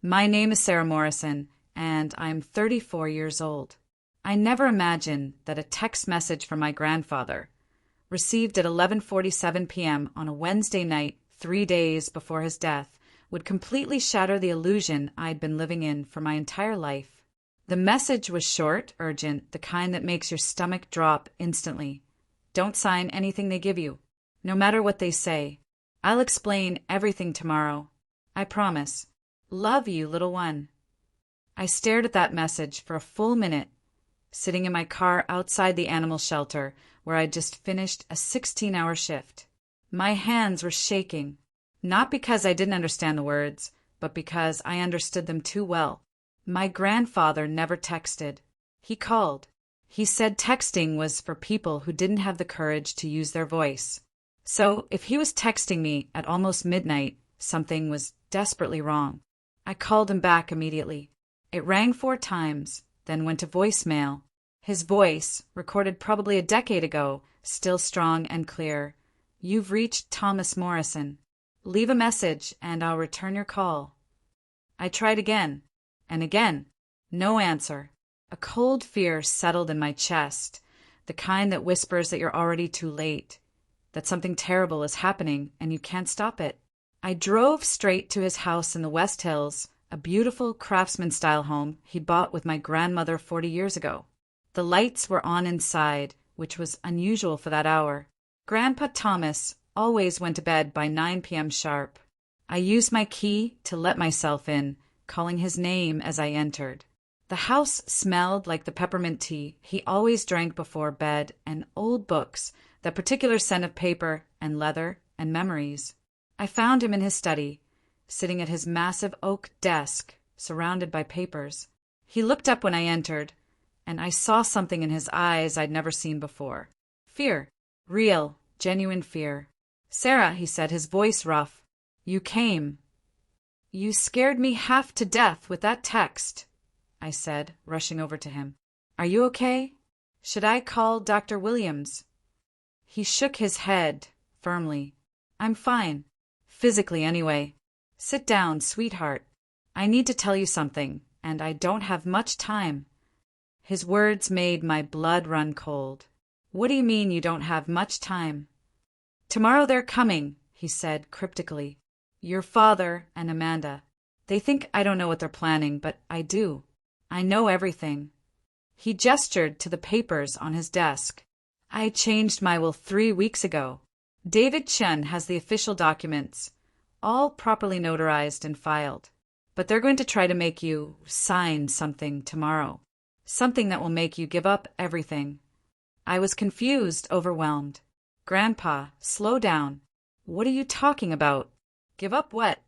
My name is Sarah Morrison, and I'm 34 years old. I never imagined that a text message from my grandfather, received at 11:47 p.m. on a Wednesday night 3 days before his death, would completely shatter the illusion I'd been living in for my entire life. The message was short, urgent, the kind that makes your stomach drop instantly. Don't sign anything they give you, no matter what they say. I'll explain everything tomorrow. I promise. Love you, little one. I stared at that message for a full minute, sitting in my car outside the animal shelter where I'd just finished a 16-hour shift. My hands were shaking, not because I didn't understand the words, but because I understood them too well. My grandfather never texted. He called. He said texting was for people who didn't have the courage to use their voice. So if he was texting me at almost midnight, something was desperately wrong. I called him back immediately. It rang 4 times, then went to voicemail. His voice, recorded probably a decade ago, still strong and clear. You've reached Thomas Morrison. Leave a message and I'll return your call. I tried again, and again. No answer. A cold fear settled in my chest, the kind that whispers that you're already too late, that something terrible is happening and you can't stop it. I drove straight to his house in the West Hills, a beautiful craftsman-style home he'd bought with my grandmother 40 years ago. The lights were on inside, which was unusual for that hour. Grandpa Thomas always went to bed by 9 p.m. sharp. I used my key to let myself in, calling his name as I entered. The house smelled like the peppermint tea he always drank before bed and old books, that particular scent of paper and leather and memories. I found him in his study, sitting at his massive oak desk, surrounded by papers. He looked up when I entered, and I saw something in his eyes I'd never seen before. Fear. Real, genuine fear. Sarah, he said, his voice rough. You came. You scared me half to death with that text, I said, rushing over to him. Are you okay? Should I call Dr. Williams? He shook his head, firmly. I'm fine. Physically, anyway. Sit down, sweetheart. I need to tell you something, and I don't have much time. His words made my blood run cold. What do you mean you don't have much time? Tomorrow they're coming, he said cryptically. Your father and Amanda. They think I don't know what they're planning, but I do. I know everything. He gestured to the papers on his desk. I changed my will 3 weeks ago. David Chen has the official documents, all properly notarized and filed. But they're going to try to make you sign something tomorrow. Something that will make you give up everything. I was confused, overwhelmed. Grandpa, slow down. What are you talking about? Give up what?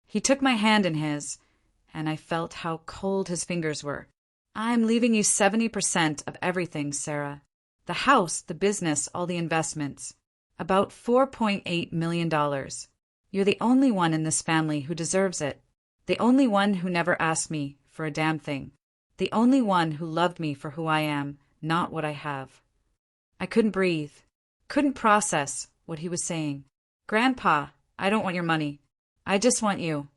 He took my hand in his, and I felt how cold his fingers were. I'm leaving you 70% of everything, Sarah. The house, the business, all the investments. About $4.8 million. You're the only one in this family who deserves it. The only one who never asked me for a damn thing. The only one who loved me for who I am, not what I have. I couldn't breathe, couldn't process what he was saying. Grandpa, I don't want your money. I just want you.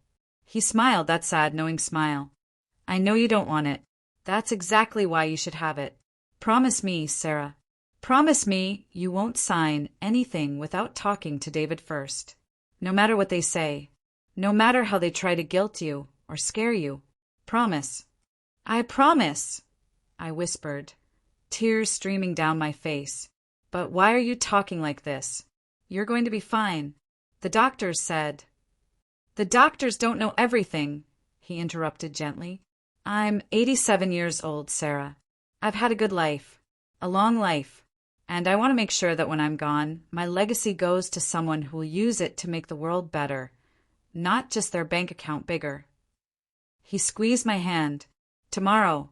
He smiled, that sad, knowing smile. I know you don't want it. That's exactly why you should have it. Promise me, Sarah. Promise me you won't sign anything without talking to David first. No matter what they say. No matter how they try to guilt you or scare you. Promise. I promise, I whispered, tears streaming down my face. But why are you talking like this? You're going to be fine. The doctors said. The doctors don't know everything, he interrupted gently. I'm 87 years old, Sarah. I've had a good life, a long life, and I want to make sure that when I'm gone, my legacy goes to someone who will use it to make the world better, not just their bank account bigger. He squeezed my hand. Tomorrow.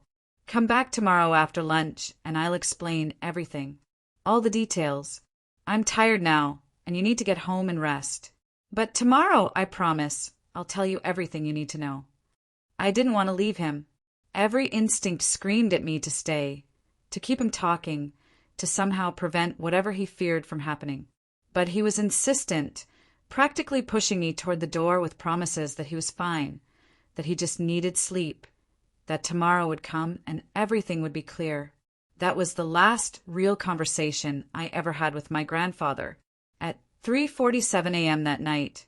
Come back tomorrow after lunch, and I'll explain everything. All the details. I'm tired now, and you need to get home and rest. But tomorrow, I promise, I'll tell you everything you need to know. I didn't want to leave him. Every instinct screamed at me to stay, to keep him talking, to somehow prevent whatever he feared from happening. But he was insistent, practically pushing me toward the door with promises that he was fine, that he just needed sleep, that tomorrow would come and everything would be clear. That was the last real conversation I ever had with my grandfather. At 3:47 a.m. that night,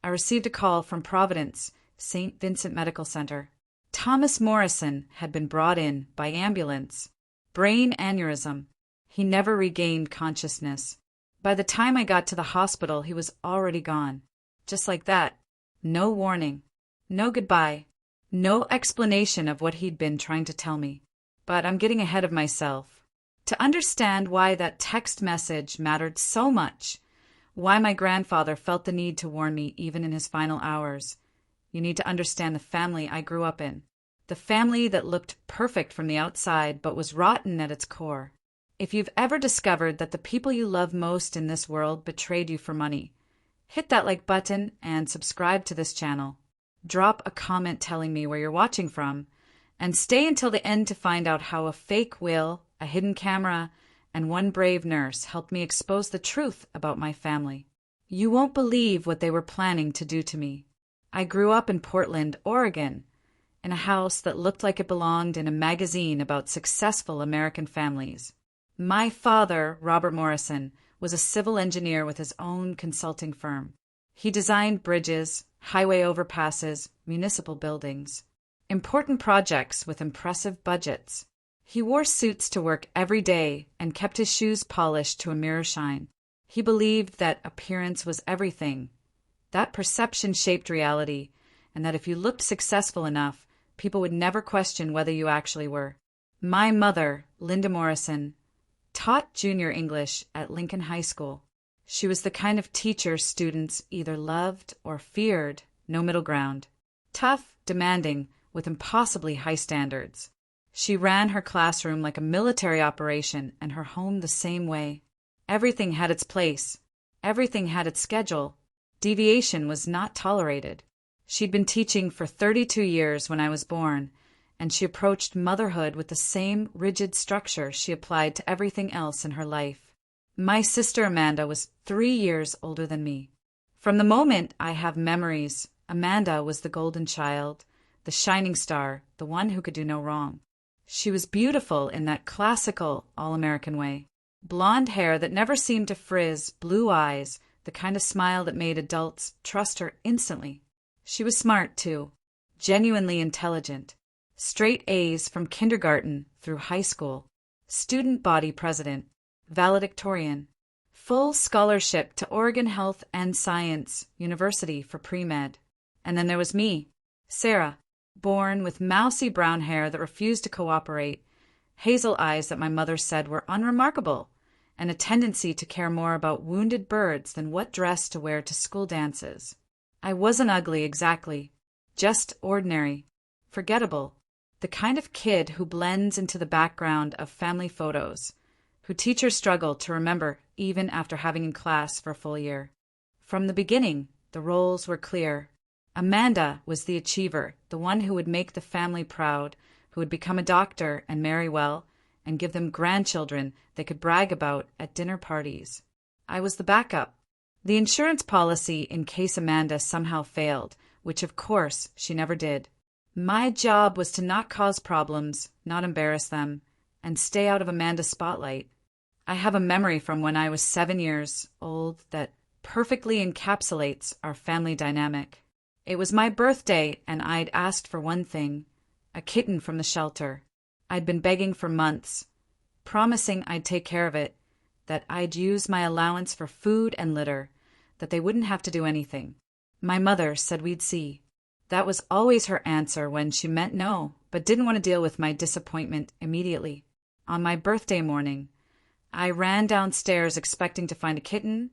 I received a call from Providence, St. Vincent Medical Center. Thomas Morrison had been brought in by ambulance. Brain aneurysm. He never regained consciousness. By the time I got to the hospital, he was already gone. Just like that. No warning. No goodbye. No explanation of what he'd been trying to tell me. But I'm getting ahead of myself. To understand why that text message mattered so much, why my grandfather felt the need to warn me even in his final hours, you need to understand the family I grew up in. The family that looked perfect from the outside but was rotten at its core. If you've ever discovered that the people you love most in this world betrayed you for money, hit that like button and subscribe to this channel. Drop a comment telling me where you're watching from, and stay until the end to find out how a fake will, a hidden camera, and one brave nurse helped me expose the truth about my family. You won't believe what they were planning to do to me. I grew up in Portland, Oregon, in a house that looked like it belonged in a magazine about successful American families. My father, Robert Morrison, was a civil engineer with his own consulting firm. He designed bridges, highway overpasses, municipal buildings, important projects with impressive budgets. He wore suits to work every day and kept his shoes polished to a mirror shine. He believed that appearance was everything. That perception shaped reality, and that if you looked successful enough, people would never question whether you actually were. My mother, Linda Morrison, taught junior English at Lincoln High School. She was the kind of teacher students either loved or feared, no middle ground. Tough, demanding, with impossibly high standards. She ran her classroom like a military operation and her home the same way. Everything had its place. Everything had its schedule. Deviation was not tolerated. She'd been teaching for 32 years when I was born, and she approached motherhood with the same rigid structure she applied to everything else in her life. My sister Amanda was 3 years older than me. From the moment I have memories, Amanda was the golden child, the shining star, the one who could do no wrong. She was beautiful in that classical, all-American way. Blonde hair that never seemed to frizz, blue eyes, the kind of smile that made adults trust her instantly. She was smart, too, genuinely intelligent. Straight A's from kindergarten through high school. Student body president. Valedictorian. Full scholarship to Oregon Health and Science University for pre-med. And then there was me, Sarah, born with mousy brown hair that refused to cooperate, hazel eyes that my mother said were unremarkable, and a tendency to care more about wounded birds than what dress to wear to school dances. I wasn't ugly exactly, just ordinary, forgettable, the kind of kid who blends into the background of family photos, who teachers struggle to remember even after having in class for a full year. From the beginning, the roles were clear. Amanda was the achiever, the one who would make the family proud, who would become a doctor and marry well, and give them grandchildren they could brag about at dinner parties. I was the backup. The insurance policy in case Amanda somehow failed, which of course she never did. My job was to not cause problems, not embarrass them, and stay out of Amanda's spotlight. I have a memory from when I was 7 years old that perfectly encapsulates our family dynamic. It was my birthday, and I'd asked for one thing, a kitten from the shelter. I'd been begging for months, promising I'd take care of it, that I'd use my allowance for food and litter, that they wouldn't have to do anything. My mother said we'd see. That was always her answer when she meant no, but didn't want to deal with my disappointment immediately. On my birthday morning, I ran downstairs expecting to find a kitten,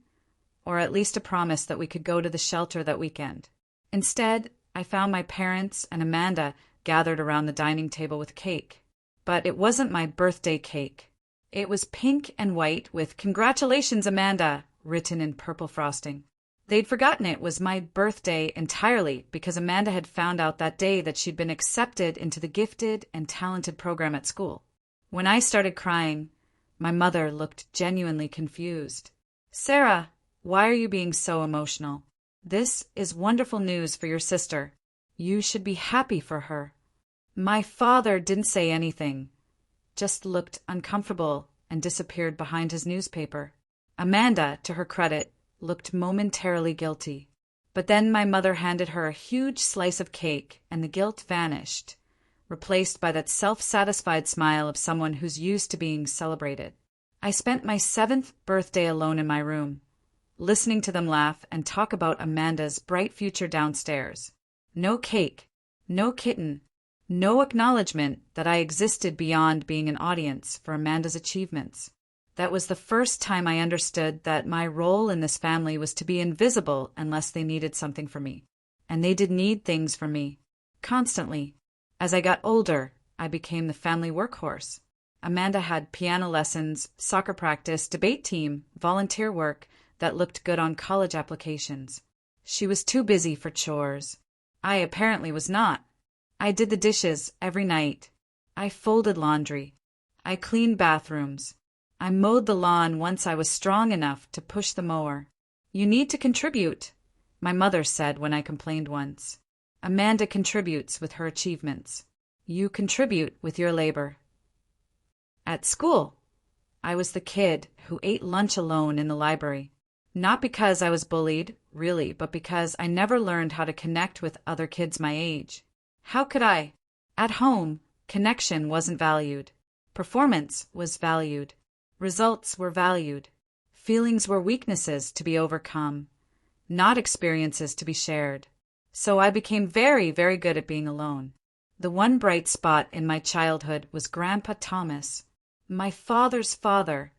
or at least a promise that we could go to the shelter that weekend. Instead, I found my parents and Amanda gathered around the dining table with cake. But it wasn't my birthday cake. It was pink and white with "Congratulations, Amanda," written in purple frosting. They'd forgotten it was my birthday entirely because Amanda had found out that day that she'd been accepted into the gifted and talented program at school. When I started crying, my mother looked genuinely confused. "Sarah, why are you being so emotional? This is wonderful news for your sister. You should be happy for her." My father didn't say anything, just looked uncomfortable and disappeared behind his newspaper. Amanda, to her credit, looked momentarily guilty. But then my mother handed her a huge slice of cake, and the guilt vanished, replaced by that self-satisfied smile of someone who's used to being celebrated. I spent my 7th birthday alone in my room, listening to them laugh and talk about Amanda's bright future downstairs. No cake, no kitten, no acknowledgement that I existed beyond being an audience for Amanda's achievements. That was the first time I understood that my role in this family was to be invisible unless they needed something from me. And they did need things from me, constantly. As I got older, I became the family workhorse. Amanda had piano lessons, soccer practice, debate team, volunteer work that looked good on college applications. She was too busy for chores. I apparently was not. I did the dishes every night. I folded laundry. I cleaned bathrooms. I mowed the lawn once I was strong enough to push the mower. "You need to contribute," my mother said when I complained once. "Amanda contributes with her achievements. You contribute with your labor." At school, I was the kid who ate lunch alone in the library. Not because I was bullied, really, but because I never learned how to connect with other kids my age. How could I? At home, connection wasn't valued. Performance was valued. Results were valued. Feelings were weaknesses to be overcome, not experiences to be shared. So I became very, very good at being alone. The one bright spot in my childhood was Grandpa Thomas, my father's father,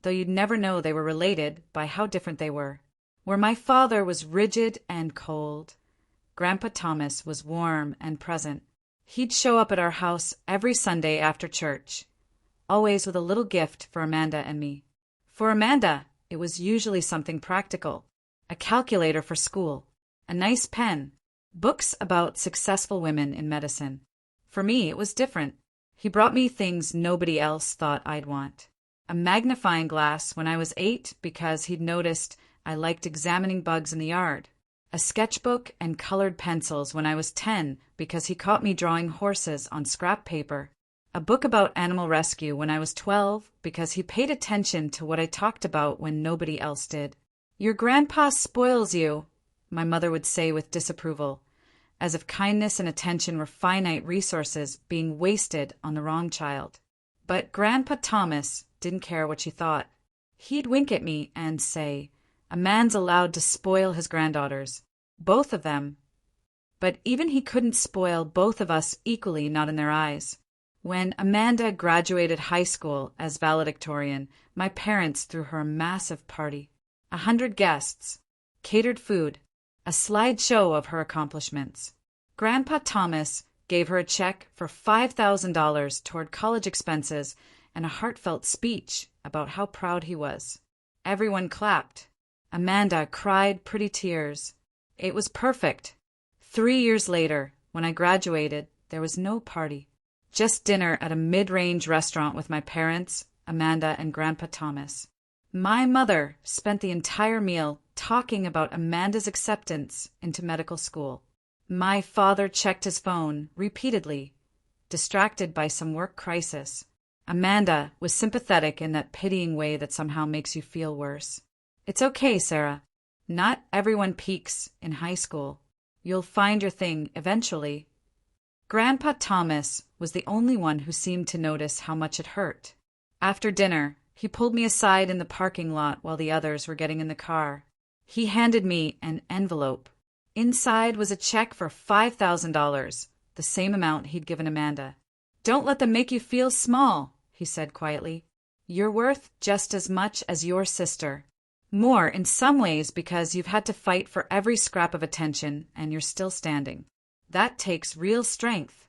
though you'd never know they were related by how different they were. Where my father was rigid and cold, Grandpa Thomas was warm and present. He'd show up at our house every Sunday after church, always with a little gift for Amanda and me. For Amanda, it was usually something practical: a calculator for school, a nice pen, books about successful women in medicine. For me, it was different. He brought me things nobody else thought I'd want. A magnifying glass when I was 8 because he'd noticed I liked examining bugs in the yard. A sketchbook and colored pencils when I was 10 because he caught me drawing horses on scrap paper. A book about animal rescue when I was 12 because he paid attention to what I talked about when nobody else did. "Your grandpa spoils you," my mother would say with disapproval, as if kindness and attention were finite resources being wasted on the wrong child. But Grandpa Thomas didn't care what she thought. He'd wink at me and say, "A man's allowed to spoil his granddaughters, both of them." But even he couldn't spoil both of us equally, not in their eyes. When Amanda graduated high school as valedictorian, my parents threw her a massive party. 100 guests, catered food, a slideshow of her accomplishments. Grandpa Thomas gave her a check for $5,000 toward college expenses and a heartfelt speech about how proud he was. Everyone clapped. Amanda cried pretty tears. It was perfect. 3 years later, when I graduated, there was no party. Just dinner at a mid-range restaurant with my parents, Amanda, and Grandpa Thomas. My mother spent the entire meal talking about Amanda's acceptance into medical school. My father checked his phone repeatedly, distracted by some work crisis. Amanda was sympathetic in that pitying way that somehow makes you feel worse. "It's okay, Sarah. Not everyone peaks in high school. You'll find your thing eventually." Grandpa Thomas was the only one who seemed to notice how much it hurt. After dinner, he pulled me aside in the parking lot while the others were getting in the car. He handed me an envelope. Inside was a check for $5,000, the same amount he'd given Amanda. "Don't let them make you feel small," he said quietly. "You're worth just as much as your sister. More in some ways because you've had to fight for every scrap of attention and you're still standing. That takes real strength."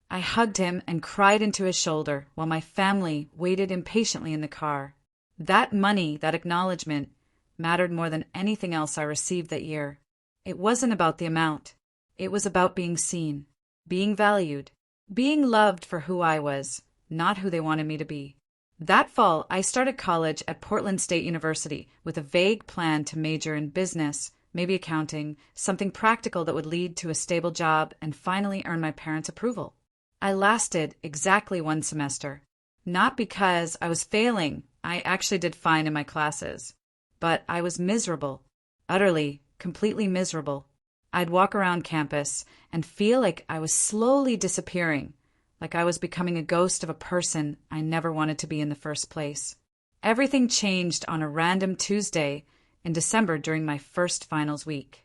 I hugged him and cried into his shoulder while my family waited impatiently in the car. That money, that acknowledgement, mattered more than anything else I received that year. It wasn't about the amount. It was about being seen, being valued, being loved for who I was, not who they wanted me to be. That fall, I started college at Portland State University with a vague plan to major in business, maybe accounting, something practical that would lead to a stable job and finally earn my parents' approval. I lasted exactly 1 semester. Not because I was failing, I actually did fine in my classes. But I was miserable. Utterly, completely miserable. I'd walk around campus and feel like I was slowly disappearing, like I was becoming a ghost of a person I never wanted to be in the first place. Everything changed on a random Tuesday in December during my first finals week.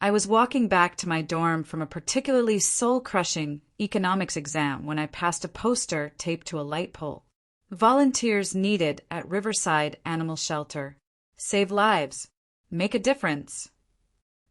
I was walking back to my dorm from a particularly soul-crushing economics exam when I passed a poster taped to a light pole. Volunteers needed at Riverside Animal Shelter. Save lives. Make a difference.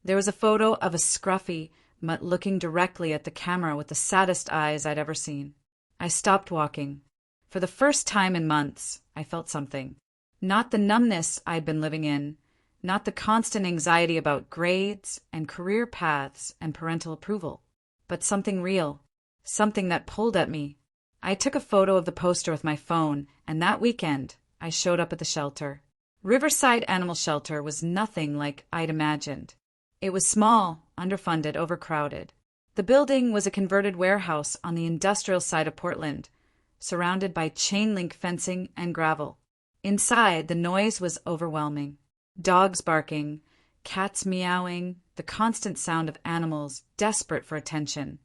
There was a photo of a scruffy mutt looking directly at the camera with the saddest eyes I'd ever seen. I stopped walking. For the first time in months, I felt something. Not the numbness I'd been living in, not the constant anxiety about grades and career paths and parental approval, but something real, something that pulled at me. I took a photo of the poster with my phone, and that weekend, I showed up at the shelter. Riverside Animal Shelter was nothing like I'd imagined. It was small, underfunded, overcrowded. The building was a converted warehouse on the industrial side of Portland, surrounded by chain-link fencing and gravel. Inside, the noise was overwhelming. Dogs barking, cats meowing, the constant sound of animals desperate for attention,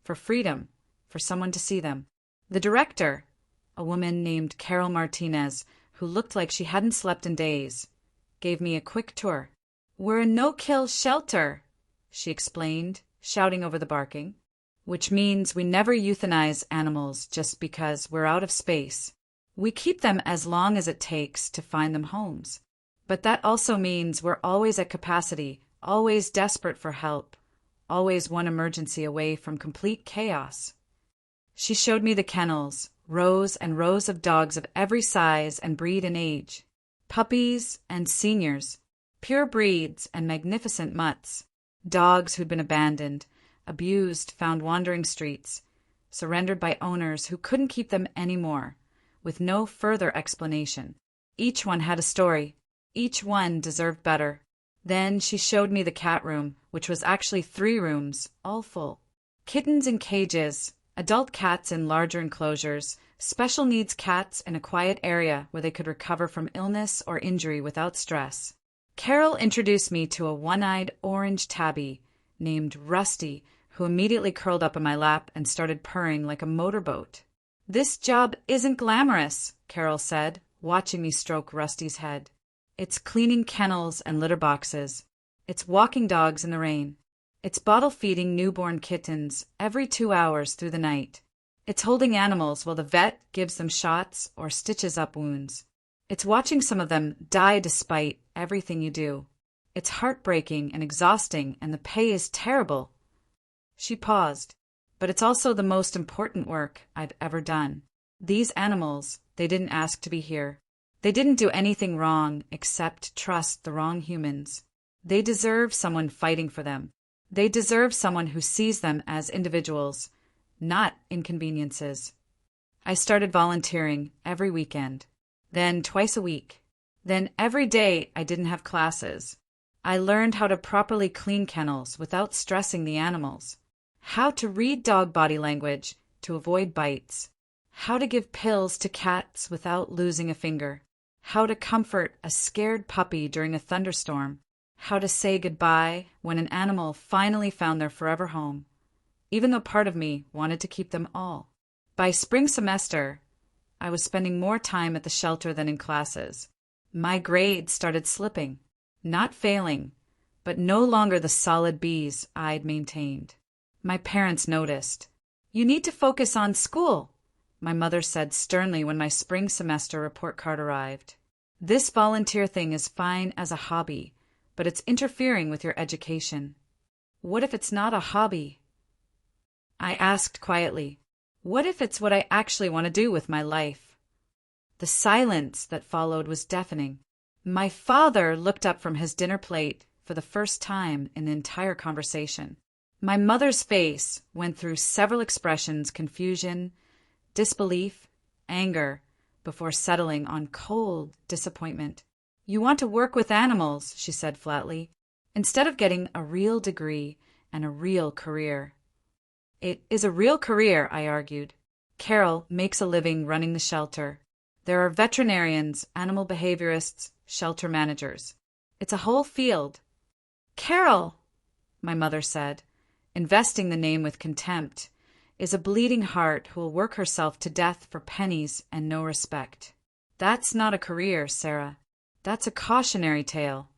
for freedom, for someone to see them. The director, a woman named Carol Martinez, who looked like she hadn't slept in days, gave me a quick tour. "We're a no-kill shelter," she explained, shouting over the barking, "which means we never euthanize animals just because we're out of space. We keep them as long as it takes to find them homes. But that also means we're always at capacity, always desperate for help, always one emergency away from complete chaos." She showed me the kennels, rows and rows of dogs of every size and breed and age, puppies and seniors, pure breeds and magnificent mutts, dogs who'd been abandoned, abused, found wandering streets, surrendered by owners who couldn't keep them anymore, with no further explanation. Each one had a story. Each one deserved better. Then she showed me the cat room, which was actually 3 rooms, all full. Kittens in cages, adult cats in larger enclosures, special needs cats in a quiet area where they could recover from illness or injury without stress. Carol introduced me to a one-eyed orange tabby named Rusty, who immediately curled up in my lap and started purring like a motorboat. "This job isn't glamorous," Carol said, watching me stroke Rusty's head. "It's cleaning kennels and litter boxes. It's walking dogs in the rain. It's bottle-feeding newborn kittens every 2 hours through the night. It's holding animals while the vet gives them shots or stitches up wounds. It's watching some of them die despite everything you do. It's heartbreaking and exhausting, and the pay is terrible." She paused. "But it's also the most important work I've ever done. These animals, they didn't ask to be here. They didn't do anything wrong except trust the wrong humans. They deserve someone fighting for them. They deserve someone who sees them as individuals, not inconveniences." I started volunteering every weekend, then twice a week, then every day I didn't have classes. I learned how to properly clean kennels without stressing the animals, how to read dog body language to avoid bites, how to give pills to cats without losing a finger, how to comfort a scared puppy during a thunderstorm, how to say goodbye when an animal finally found their forever home, even though part of me wanted to keep them all. By spring semester, I was spending more time at the shelter than in classes. My grades started slipping, not failing, but no longer the solid B's I'd maintained. My parents noticed. "You need to focus on school," my mother said sternly when my spring semester report card arrived. "This volunteer thing is fine as a hobby, but it's interfering with your education." "What if it's not a hobby?" I asked quietly. "What if it's what I actually want to do with my life?" The silence that followed was deafening. My father looked up from his dinner plate for the first time in the entire conversation. My mother's face went through several expressions: confusion, disbelief, anger, before settling on cold disappointment. "You want to work with animals," she said flatly. instead of getting a real degree and a real career. It is a real career, I argued. Carol makes a living running the shelter. There are veterinarians, animal behaviorists, shelter managers. It's a whole field. Carol, my mother said, investing the name with contempt, is a bleeding heart who will work herself to death for pennies and no respect. That's not a career, Sarah. That's a cautionary tale.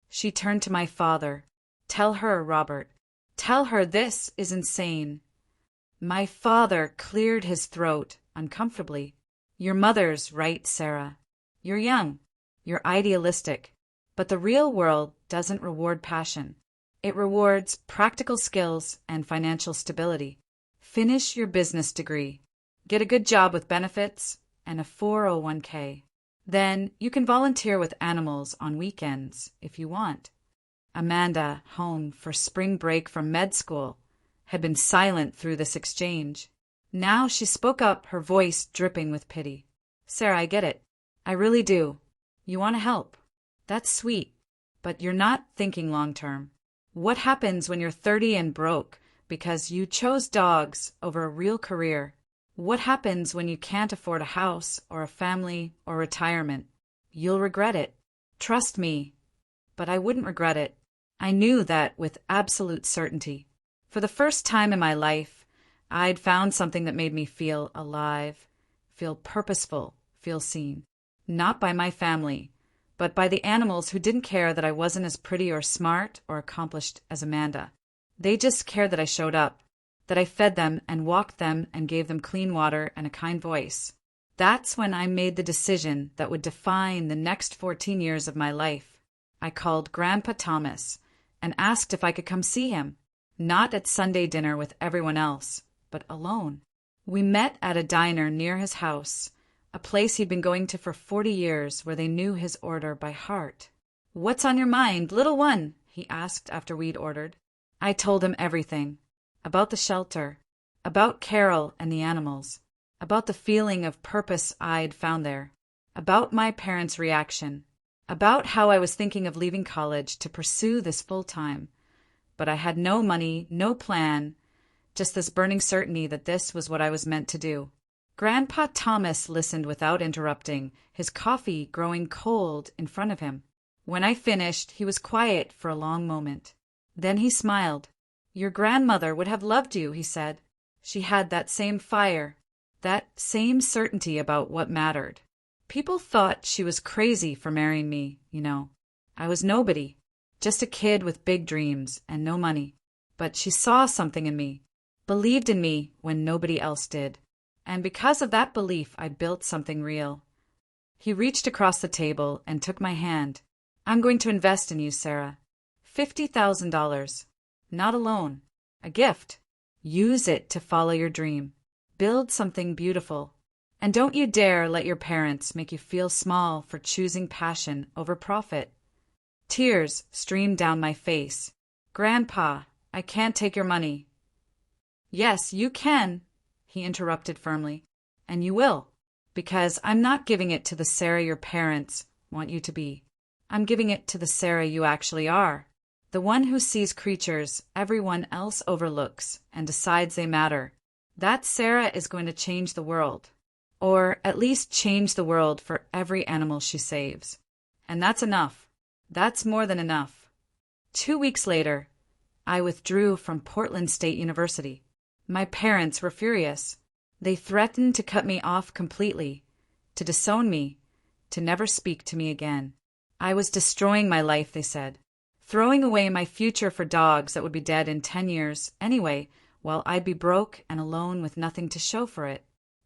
She turned to my father. Tell her, Robert. Tell her this is insane. My father cleared his throat uncomfortably. Your mother's right, Sarah. You're young. You're idealistic. But the real world doesn't reward passion. It rewards practical skills and financial stability. Finish your business degree. Get a good job with benefits and a 401k. Then you can volunteer with animals on weekends if you want. Amanda, home for spring break from med school, had been silent through this exchange. Now she spoke up, her voice dripping with pity. Sarah, I get it. I really do. You want to help. That's sweet. But you're not thinking long term. What happens when you're 30 and broke because you chose dogs over a real career? What happens when you can't afford a house or a family or retirement? You'll regret it. Trust me. But I wouldn't regret it. I knew that with absolute certainty. For the first time in my life, I'd found something that made me feel alive, feel purposeful, feel seen. Not by my family, but by the animals who didn't care that I wasn't as pretty or smart or accomplished as Amanda. They just cared that I showed up, that I fed them and walked them and gave them clean water and a kind voice. That's when I made the decision that would define the next 14 years of my life. I called Grandpa Thomas and asked if I could come see him, not at Sunday dinner with everyone else, but alone. We met at a diner near his house, a place he'd been going to for 40 years where they knew his order by heart. What's on your mind, little one? He asked after we'd ordered. I told him everything. About the shelter, about Carol and the animals, about the feeling of purpose I'd found there, about my parents' reaction, about how I was thinking of leaving college to pursue this full-time. But I had no money, no plan, just this burning certainty that this was what I was meant to do. Grandpa Thomas listened without interrupting, his coffee growing cold in front of him. When I finished, he was quiet for a long moment. Then he smiled. Your grandmother would have loved you, he said. She had that same fire, that same certainty about what mattered. People thought she was crazy for marrying me, you know. I was nobody, just a kid with big dreams and no money. But she saw something in me, believed in me when nobody else did. And because of that belief, I built something real. He reached across the table and took my hand. I'm going to invest in you, Sarah. $50,000. Not a loan. A gift. Use it to follow your dream. Build something beautiful. And don't you dare let your parents make you feel small for choosing passion over profit. Tears streamed down my face. Grandpa, I can't take your money. Yes, you can, he interrupted firmly. And you will, because I'm not giving it to the Sarah your parents want you to be. I'm giving it to the Sarah you actually are. The one who sees creatures everyone else overlooks and decides they matter. That Sarah is going to change the world. Or at least change the world for every animal she saves. And that's enough. That's more than enough. 2 weeks later, I withdrew from Portland State University. My parents were furious. They threatened to cut me off completely, to disown me, to never speak to me again. I was destroying my life, they said. Throwing away my future for dogs that would be dead in 10 years anyway, while I'd be broke and alone with nothing to show for it.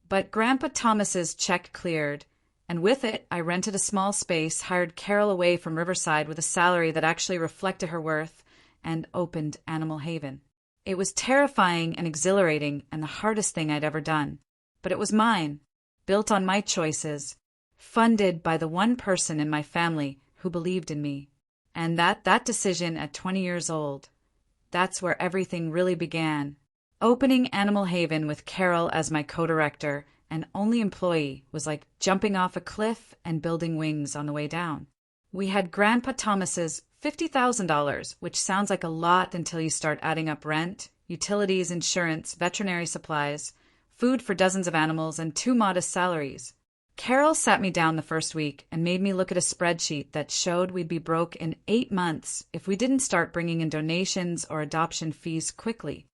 But Grandpa Thomas's check cleared, and with it I rented a small space, hired Carol away from Riverside with a salary that actually reflected her worth, and opened Animal Haven. It was terrifying and exhilarating and the hardest thing I'd ever done. But it was mine, built on my choices, funded by the one person in my family who believed in me. And that decision at 20 years old, that's where everything really began. Opening Animal Haven with Carol as my co-director and only employee was like jumping off a cliff and building wings on the way down. We had Grandpa Thomas's $50,000, which sounds like a lot until you start adding up rent, utilities, insurance, veterinary supplies, food for dozens of animals, and 2 modest salaries. Carol sat me down the first week and made me look at a spreadsheet that showed we'd be broke in 8 months if we didn't start bringing in donations or adoption fees quickly.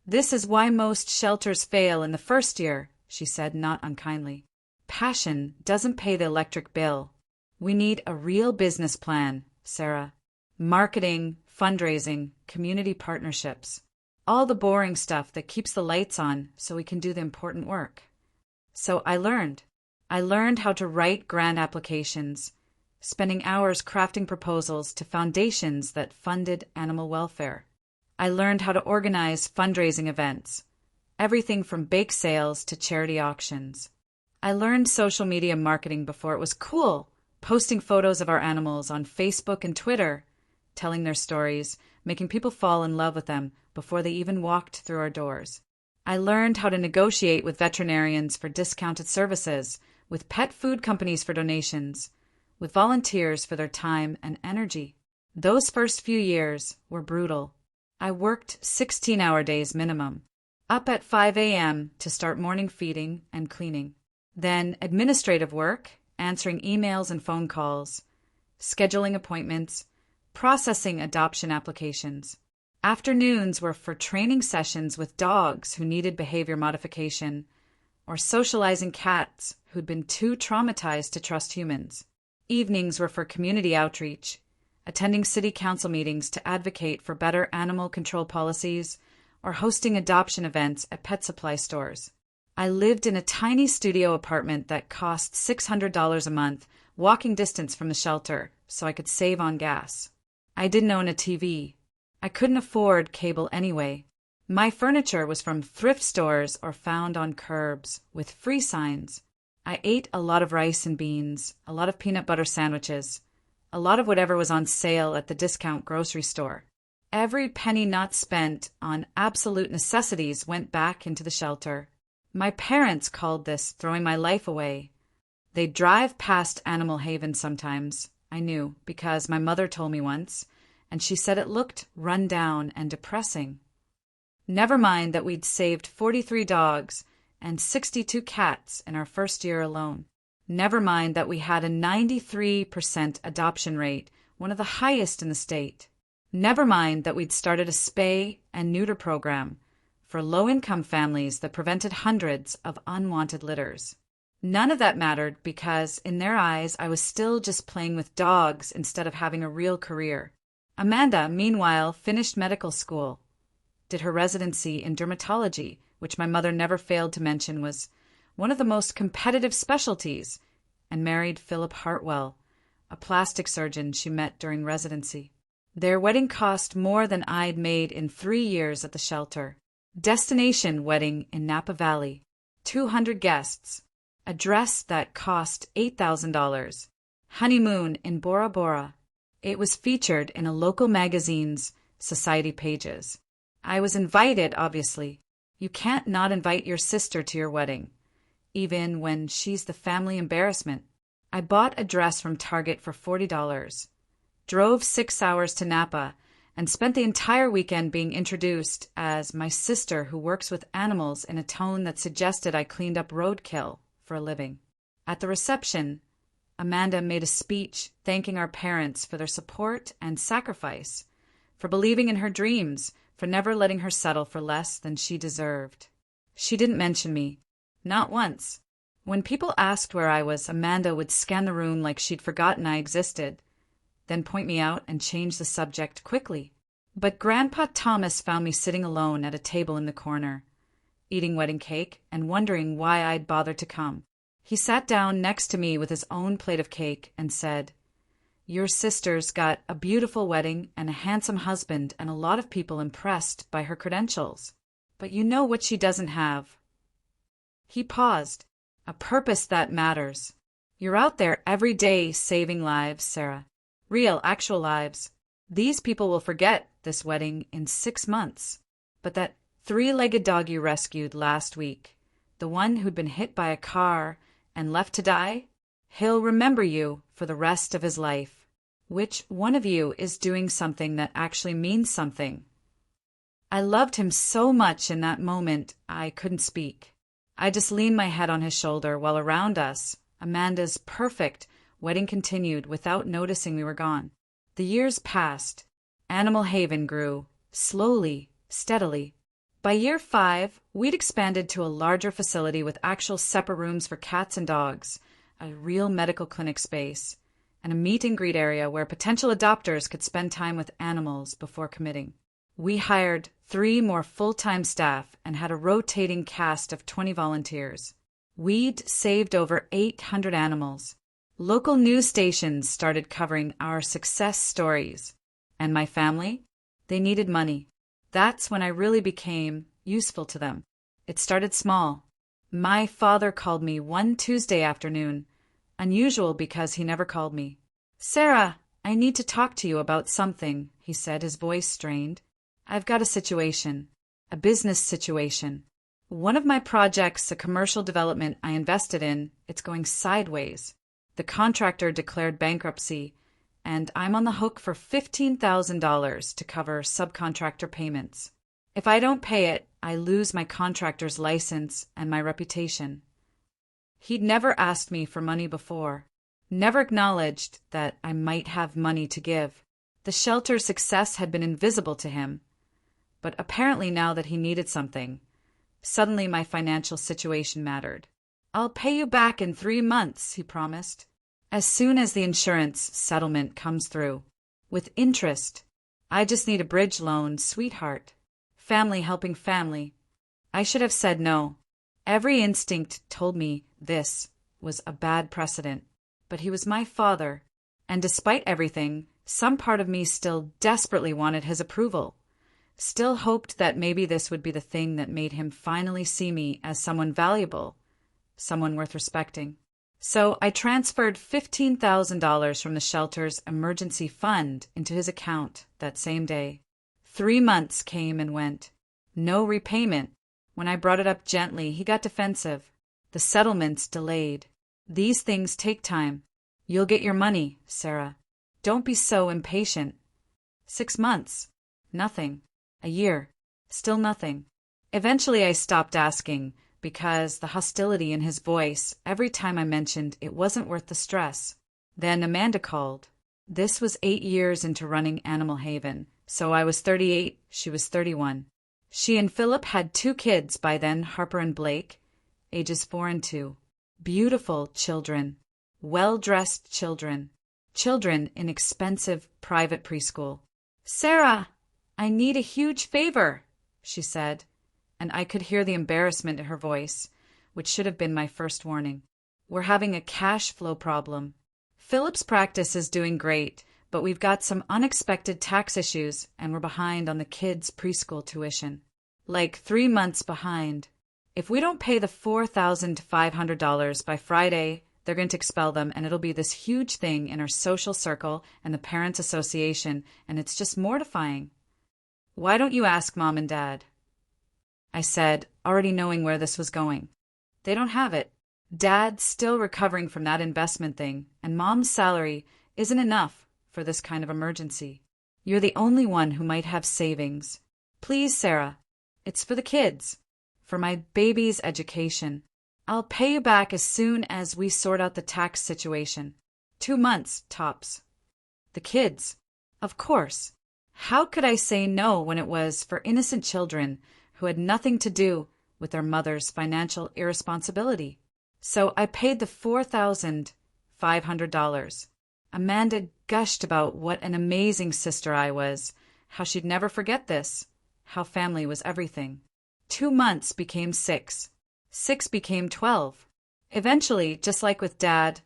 "This is why most shelters fail in the first year," she said, not unkindly. "Passion doesn't pay the electric bill. We need a real business plan, Sarah. Marketing, fundraising, community partnerships. All the boring stuff that keeps the lights on so we can do the important work." So I learned how to write grant applications, spending hours crafting proposals to foundations that funded animal welfare. I learned how to organize fundraising events, everything from bake sales to charity auctions. I learned social media marketing before it was cool, posting photos of our animals on Facebook and Twitter, telling their stories, making people fall in love with them before they even walked through our doors. I learned how to negotiate with veterinarians for discounted services, with pet food companies for donations, with volunteers for their time and energy. Those first few years were brutal. I worked 16-hour days minimum, up at 5 a.m. to start morning feeding and cleaning. Then administrative work, answering emails and phone calls, scheduling appointments, processing adoption applications. Afternoons were for training sessions with dogs who needed behavior modification, or socializing cats who'd been too traumatized to trust humans. Evenings were for community outreach, attending city council meetings to advocate for better animal control policies, or hosting adoption events at pet supply stores. I lived in a tiny studio apartment that cost $600 a month, walking distance from the shelter, so I could save on gas. I didn't own a TV. I couldn't afford cable anyway. My furniture was from thrift stores or found on curbs, with free signs. I ate a lot of rice and beans, a lot of peanut butter sandwiches, a lot of whatever was on sale at the discount grocery store. Every penny not spent on absolute necessities went back into the shelter. My parents called this throwing my life away. They'd drive past Animal Haven sometimes, I knew, because my mother told me once, and she said it looked run down and depressing. Never mind that we'd saved 43 dogs and 62 cats in our first year alone. Never mind that we had a 93% adoption rate, one of the highest in the state. Never mind that we'd started a spay and neuter program for low-income families that prevented hundreds of unwanted litters. None of that mattered because, in their eyes, I was still just playing with dogs instead of having a real career. Amanda, meanwhile, finished medical school, did her residency in dermatology, which my mother never failed to mention was one of the most competitive specialties, and married Philip Hartwell, a plastic surgeon she met during residency. Their wedding cost more than I'd made in 3 years at the shelter. Destination wedding in Napa Valley, 200 guests, a dress that cost $8,000, honeymoon in Bora Bora. It was featured in a local magazine's society pages. I was invited, obviously. You can't not invite your sister to your wedding, even when she's the family embarrassment. I bought a dress from Target for $40, drove 6 hours to Napa, and spent the entire weekend being introduced as my sister who works with animals in a tone that suggested I cleaned up roadkill for a living. At the reception, Amanda made a speech thanking our parents for their support and sacrifice, for believing in her dreams, for never letting her settle for less than she deserved. She didn't mention me, not once. When people asked where I was, Amanda would scan the room like she'd forgotten I existed, then point me out and change the subject quickly. But Grandpa Thomas found me sitting alone at a table in the corner, eating wedding cake and wondering why I'd bothered to come. He sat down next to me with his own plate of cake and said, "Your sister's got a beautiful wedding and a handsome husband and a lot of people impressed by her credentials. But you know what she doesn't have." He paused. "A purpose that matters. You're out there every day saving lives, Sarah. Real, actual lives. These people will forget this wedding in 6 months. But that 3-legged dog you rescued last week, the one who'd been hit by a car and left to die, he'll remember you for the rest of his life. Which one of you is doing something that actually means something? I loved him so much in that moment I couldn't speak. I just leaned my head on his shoulder while around us, Amanda's perfect wedding continued without noticing we were gone. The years passed. Animal Haven grew, slowly, steadily. By year 5, we'd expanded to a larger facility with actual separate rooms for cats and dogs, a real medical clinic space, and a meet and greet area where potential adopters could spend time with animals before committing. We hired 3 more full-time staff and had a rotating cast of 20 volunteers. We'd saved over 800 animals. Local news stations started covering our success stories. And my family? They needed money. That's when I really became useful to them. It started small. My father called me one Tuesday afternoon, unusual because he never called me. "Sarah, I need to talk to you about something," he said, his voice strained. "I've got a situation, a business situation. One of my projects, a commercial development I invested in, it's going sideways. The contractor declared bankruptcy, and I'm on the hook for $15,000 to cover subcontractor payments. If I don't pay it, I lose my contractor's license and my reputation." He'd never asked me for money before, never acknowledged that I might have money to give. The shelter's success had been invisible to him. But apparently now that he needed something, suddenly my financial situation mattered. "I'll pay you back in 3 months," he promised. "As soon as the insurance settlement comes through. With interest. I just need a bridge loan, sweetheart. Family helping family." I should have said no. Every instinct told me this was a bad precedent. But he was my father, and despite everything, some part of me still desperately wanted his approval. Still hoped that maybe this would be the thing that made him finally see me as someone valuable, someone worth respecting. So I transferred $15,000 from the shelter's emergency fund into his account that same day. 3 months came and went. No repayment. When I brought it up gently, he got defensive. The settlements delayed. "These things take time. You'll get your money, Sarah. Don't be so impatient." 6 months. Nothing. A year. Still nothing. Eventually I stopped asking because the hostility in his voice every time I mentioned it wasn't worth the stress. Then Amanda called. This was 8 years into running Animal Haven, so I was 38, she was 31. She and Philip had 2 kids by then, Harper and Blake, ages 4 and 2. Beautiful children. Well-dressed children. Children in expensive private preschool. "Sarah, I need a huge favor," she said, and I could hear the embarrassment in her voice, which should have been my first warning. "We're having a cash flow problem. Philip's practice is doing great, but we've got some unexpected tax issues and we're behind on the kids' preschool tuition. Like 3 months behind. If we don't pay the $4,500 by Friday, they're going to expel them, and it'll be this huge thing in our social circle and the Parents Association, and it's just mortifying. Why don't you ask Mom and Dad?" I said, already knowing where this was going. "They don't have it. Dad's still recovering from that investment thing, and Mom's salary isn't enough for this kind of emergency. You're the only one who might have savings. Please, Sarah. It's for the kids. For my baby's education. I'll pay you back as soon as we sort out the tax situation. 2 months, tops. The kids. Of course. How could I say no when it was for innocent children who had nothing to do with their mother's financial irresponsibility? So I paid the $4,500. Amanda gushed about what an amazing sister I was, how she'd never forget this, how family was everything. 2 months became 6. 6 became 12. Eventually, just like with Dad,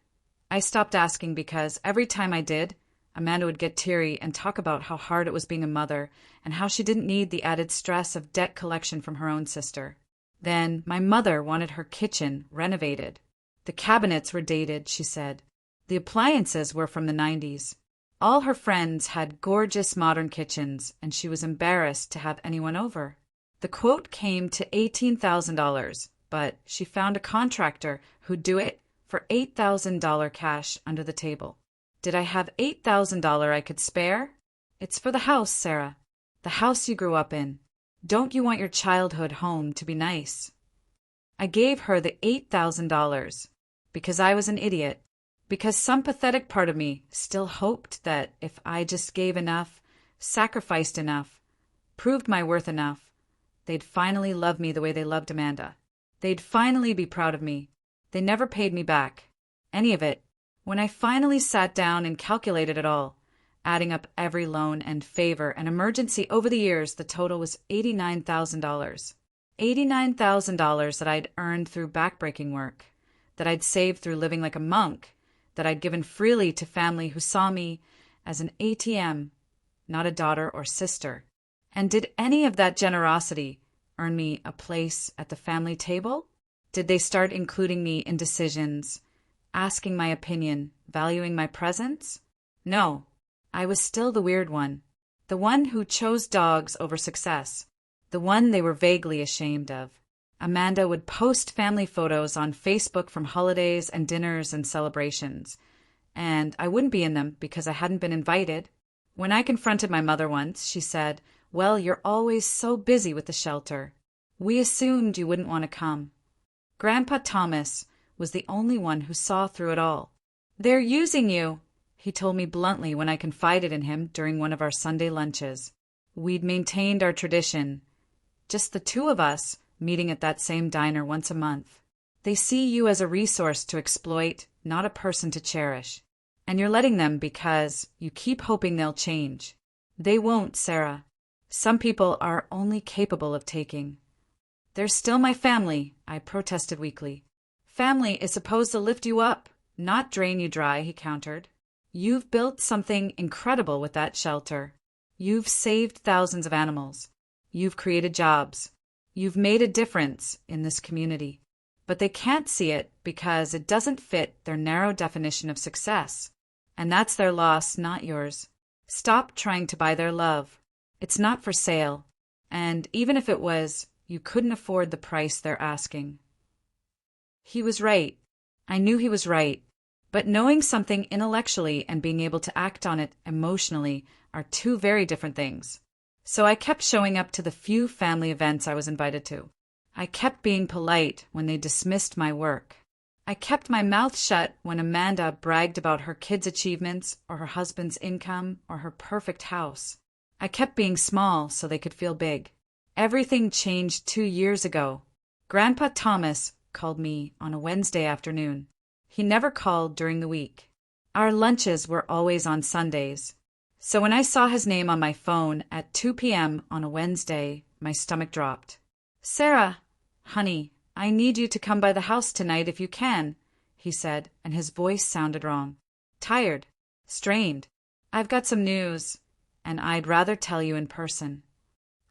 I stopped asking because every time I did, Amanda would get teary and talk about how hard it was being a mother and how she didn't need the added stress of debt collection from her own sister. Then my mother wanted her kitchen renovated. The cabinets were dated, she said. The appliances were from the 90s. All her friends had gorgeous modern kitchens, and she was embarrassed to have anyone over. The quote came to $18,000, but she found a contractor who'd do it for $8,000 cash under the table. Did I have $8,000 I could spare? It's for the house, Sarah. The house you grew up in. Don't you want your childhood home to be nice? I gave her the $8,000 because I was an idiot, because some pathetic part of me still hoped that if I just gave enough, sacrificed enough, proved my worth enough, they'd finally love me the way they loved Amanda. They'd finally be proud of me. They never paid me back. Any of it. When I finally sat down and calculated it all, adding up every loan and favor and emergency over the years, the total was $89,000. $89,000 that I'd earned through backbreaking work, that I'd saved through living like a monk, that I'd given freely to family who saw me as an ATM, not a daughter or sister. And did any of that generosity earn me a place at the family table? Did they start including me in decisions, asking my opinion, valuing my presence? No, I was still the weird one, the one who chose dogs over success, the one they were vaguely ashamed of. Amanda would post family photos on Facebook from holidays and dinners and celebrations, and I wouldn't be in them because I hadn't been invited. When I confronted my mother once, she said, "Well, you're always so busy with the shelter. We assumed you wouldn't want to come." Grandpa Thomas was the only one who saw through it all. "They're using you," he told me bluntly when I confided in him during one of our Sunday lunches. We'd maintained our tradition, just the two of us, meeting at that same diner once a month. "They see you as a resource to exploit, not a person to cherish. And you're letting them because you keep hoping they'll change. They won't, Sarah. Some people are only capable of taking." "They're still my family," I protested weakly. "Family is supposed to lift you up, not drain you dry," he countered. "You've built something incredible with that shelter. You've saved thousands of animals. You've created jobs. You've made a difference in this community. But they can't see it because it doesn't fit their narrow definition of success. And that's their loss, not yours. Stop trying to buy their love. It's not for sale. And even if it was, you couldn't afford the price they're asking." He was right. I knew he was right. But knowing something intellectually and being able to act on it emotionally are two very different things. So I kept showing up to the few family events I was invited to. I kept being polite when they dismissed my work. I kept my mouth shut when Amanda bragged about her kids' achievements or her husband's income or her perfect house. I kept being small so they could feel big. Everything changed 2 years ago. Grandpa Thomas called me on a Wednesday afternoon. He never called during the week. Our lunches were always on Sundays. So when I saw his name on my phone at 2 p.m. on a Wednesday, my stomach dropped. "Sarah, honey, I need you to come by the house tonight if you can," he said, and his voice sounded wrong. Tired. Strained. "I've got some news, and I'd rather tell you in person."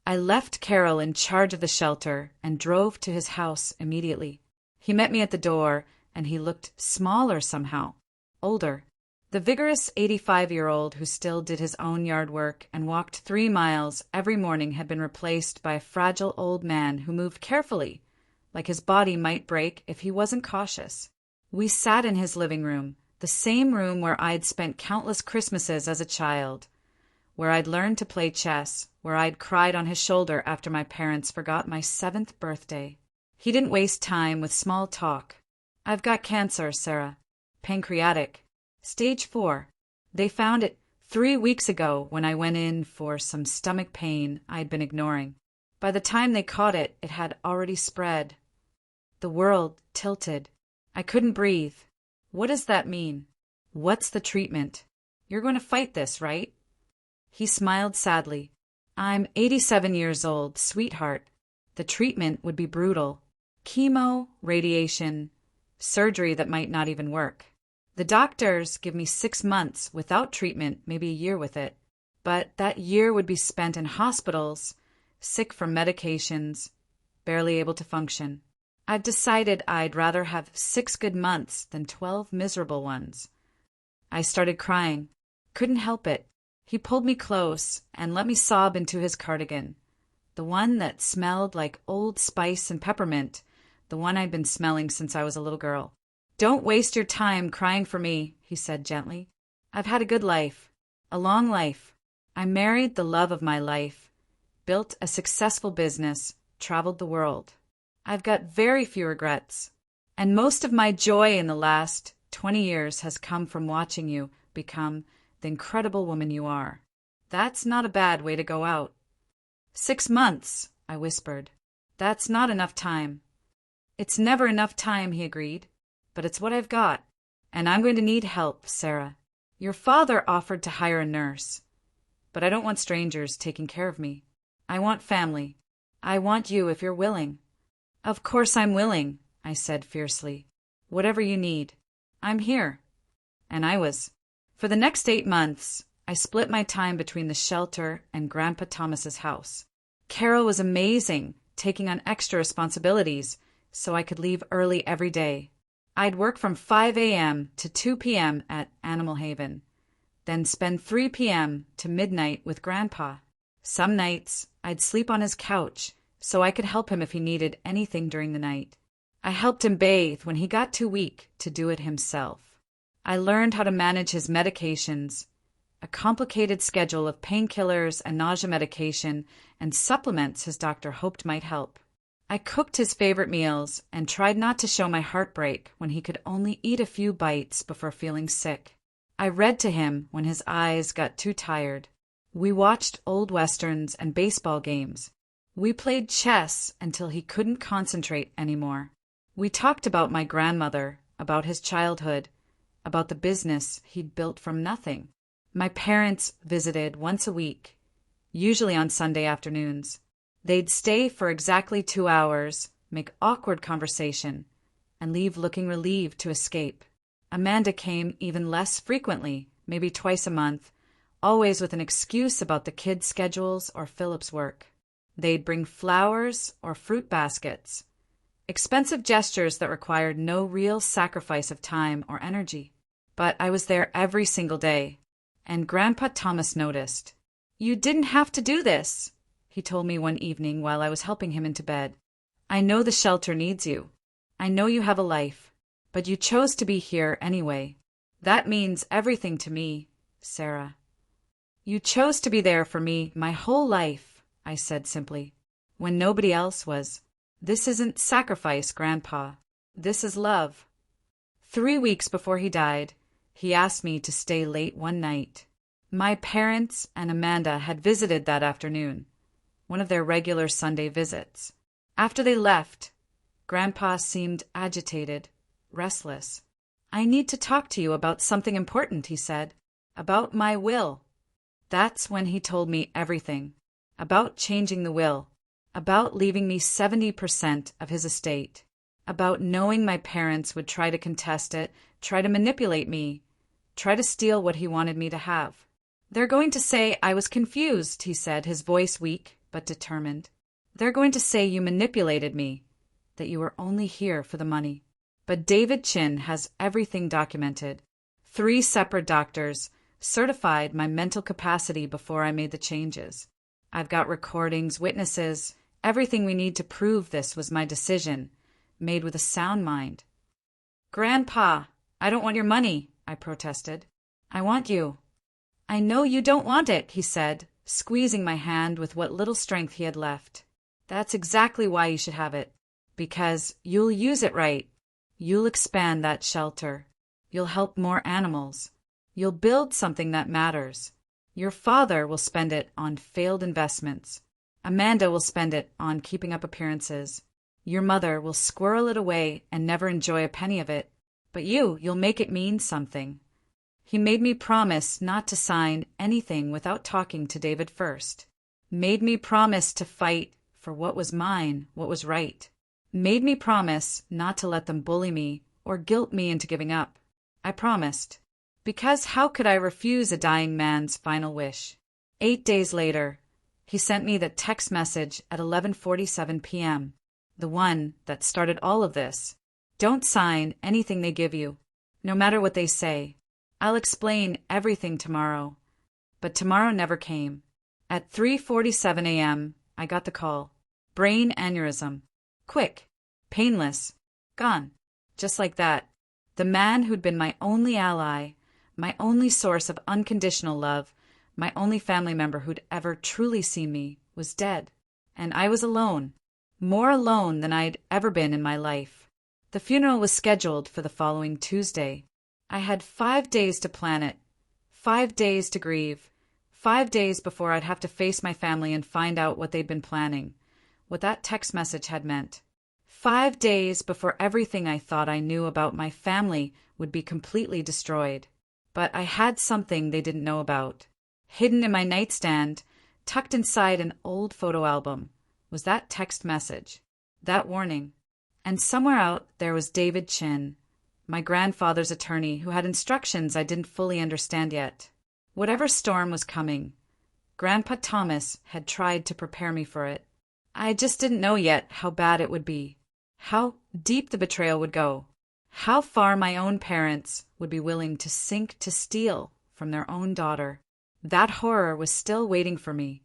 I left Carol in charge of the shelter and drove to his house immediately. He met me at the door, and he looked smaller somehow, older. The vigorous 85-year-old who still did his own yard work and walked 3 miles every morning had been replaced by a fragile old man who moved carefully, like his body might break if he wasn't cautious. We sat in his living room, the same room where I'd spent countless Christmases as a child, where I'd learned to play chess, where I'd cried on his shoulder after my parents forgot my 7th birthday. He didn't waste time with small talk. "I've got cancer, Sarah. Pancreatic. Stage 4. They found it 3 weeks ago when I went in for some stomach pain I'd been ignoring. By the time they caught it, it had already spread." The world tilted. I couldn't breathe. "What does that mean? What's the treatment? You're going to fight this, right?" He smiled sadly. "I'm 87 years old, sweetheart. The treatment would be brutal. Chemo, radiation, surgery that might not even work. The doctors give me 6 months without treatment, maybe a year with it. But that year would be spent in hospitals, sick from medications, barely able to function. I've decided I'd rather have 6 good months than 12 miserable ones." I started crying. Couldn't help it. He pulled me close and let me sob into his cardigan, the one that smelled like Old Spice and peppermint, the one I'd been smelling since I was a little girl. "Don't waste your time crying for me," he said gently. I've had a good life. A long life. I married the love of my life, built a successful business, traveled the world. I've got very few regrets. And most of my joy in the last 20 years has come from watching you become the incredible woman you are. That's not a bad way to go out. 6 months, I whispered. That's not enough time. It's never enough time, he agreed. But it's what I've got. And I'm going to need help, Sarah. Your father offered to hire a nurse. But I don't want strangers taking care of me. I want family. I want you if you're willing. Of course I'm willing, I said fiercely. Whatever you need. I'm here. And I was. For the next 8 months, I split my time between the shelter and Grandpa Thomas's house. Carol was amazing, taking on extra responsibilities, so I could leave early every day. I'd work from 5 a.m. to 2 p.m. at Animal Haven, then spend 3 p.m. to midnight with Grandpa. Some nights, I'd sleep on his couch, so I could help him if he needed anything during the night. I helped him bathe when he got too weak to do it himself. I learned how to manage his medications, a complicated schedule of painkillers and nausea medication and supplements his doctor hoped might help. I cooked his favorite meals and tried not to show my heartbreak when he could only eat a few bites before feeling sick. I read to him when his eyes got too tired. We watched old westerns and baseball games. We played chess until he couldn't concentrate anymore. We talked about my grandmother, about his childhood, about the business he'd built from nothing. My parents visited once a week, usually on Sunday afternoons. They'd stay for exactly 2 hours, make awkward conversation, and leave looking relieved to escape. Amanda came even less frequently, maybe twice a month, always with an excuse about the kids' schedules or Philip's work. They'd bring flowers or fruit baskets, expensive gestures that required no real sacrifice of time or energy. But I was there every single day, and Grandpa Thomas noticed. "You didn't have to do this," he told me one evening while I was helping him into bed. "I know the shelter needs you. I know you have a life, but you chose to be here anyway. That means everything to me, Sarah. You chose to be there for me my whole life," I said simply, "when nobody else was. This isn't sacrifice, Grandpa. This is love." 3 weeks before he died, he asked me to stay late one night. My parents and Amanda had visited that afternoon, one of their regular Sunday visits. After they left, Grandpa seemed agitated, restless. "I need to talk to you about something important," he said. "About my will." That's when he told me everything. About changing the will. About leaving me 70% of his estate. About knowing my parents would try to contest it, try to manipulate me, try to steal what he wanted me to have. "They're going to say I was confused," he said, his voice weak but determined. "They're going to say you manipulated me, that you were only here for the money. But David Chin has everything documented. 3 separate doctors certified my mental capacity before I made the changes. I've got recordings, witnesses, everything we need to prove this was my decision, made with a sound mind." "Grandpa, I don't want your money," I protested. "I want you." "I know you don't want it," he said, squeezing my hand with what little strength he had left. "That's exactly why you should have it. Because you'll use it right. You'll expand that shelter. You'll help more animals. You'll build something that matters. Your father will spend it on failed investments. Amanda will spend it on keeping up appearances. Your mother will squirrel it away and never enjoy a penny of it. But you'll make it mean something." He made me promise not to sign anything without talking to David first. Made me promise to fight for what was mine, what was right. Made me promise not to let them bully me or guilt me into giving up. I promised. Because how could I refuse a dying man's final wish? 8 days later, he sent me the text message at 11:47 p.m., the one that started all of this. "Don't sign anything they give you, no matter what they say. I'll explain everything tomorrow." But tomorrow never came. At 3:47 a.m., I got the call. Brain aneurysm. Quick. Painless. Gone. Just like that. The man who'd been my only ally, My only source of unconditional love, my only family member who'd ever truly seen me, was dead. And I was alone. More alone than I'd ever been in my life. The funeral was scheduled for the following Tuesday. I had 5 days to plan it, 5 days to grieve, 5 days before I'd have to face my family and find out what they'd been planning, what that text message had meant. 5 days before everything I thought I knew about my family would be completely destroyed. But I had something they didn't know about. Hidden in my nightstand, tucked inside an old photo album, was that text message, that warning. And somewhere out there was David Chin, my grandfather's attorney, who had instructions I didn't fully understand yet. Whatever storm was coming, Grandpa Thomas had tried to prepare me for it. I just didn't know yet how bad it would be, how deep the betrayal would go, how far my own parents would be willing to sink to steal from their own daughter. That horror was still waiting for me,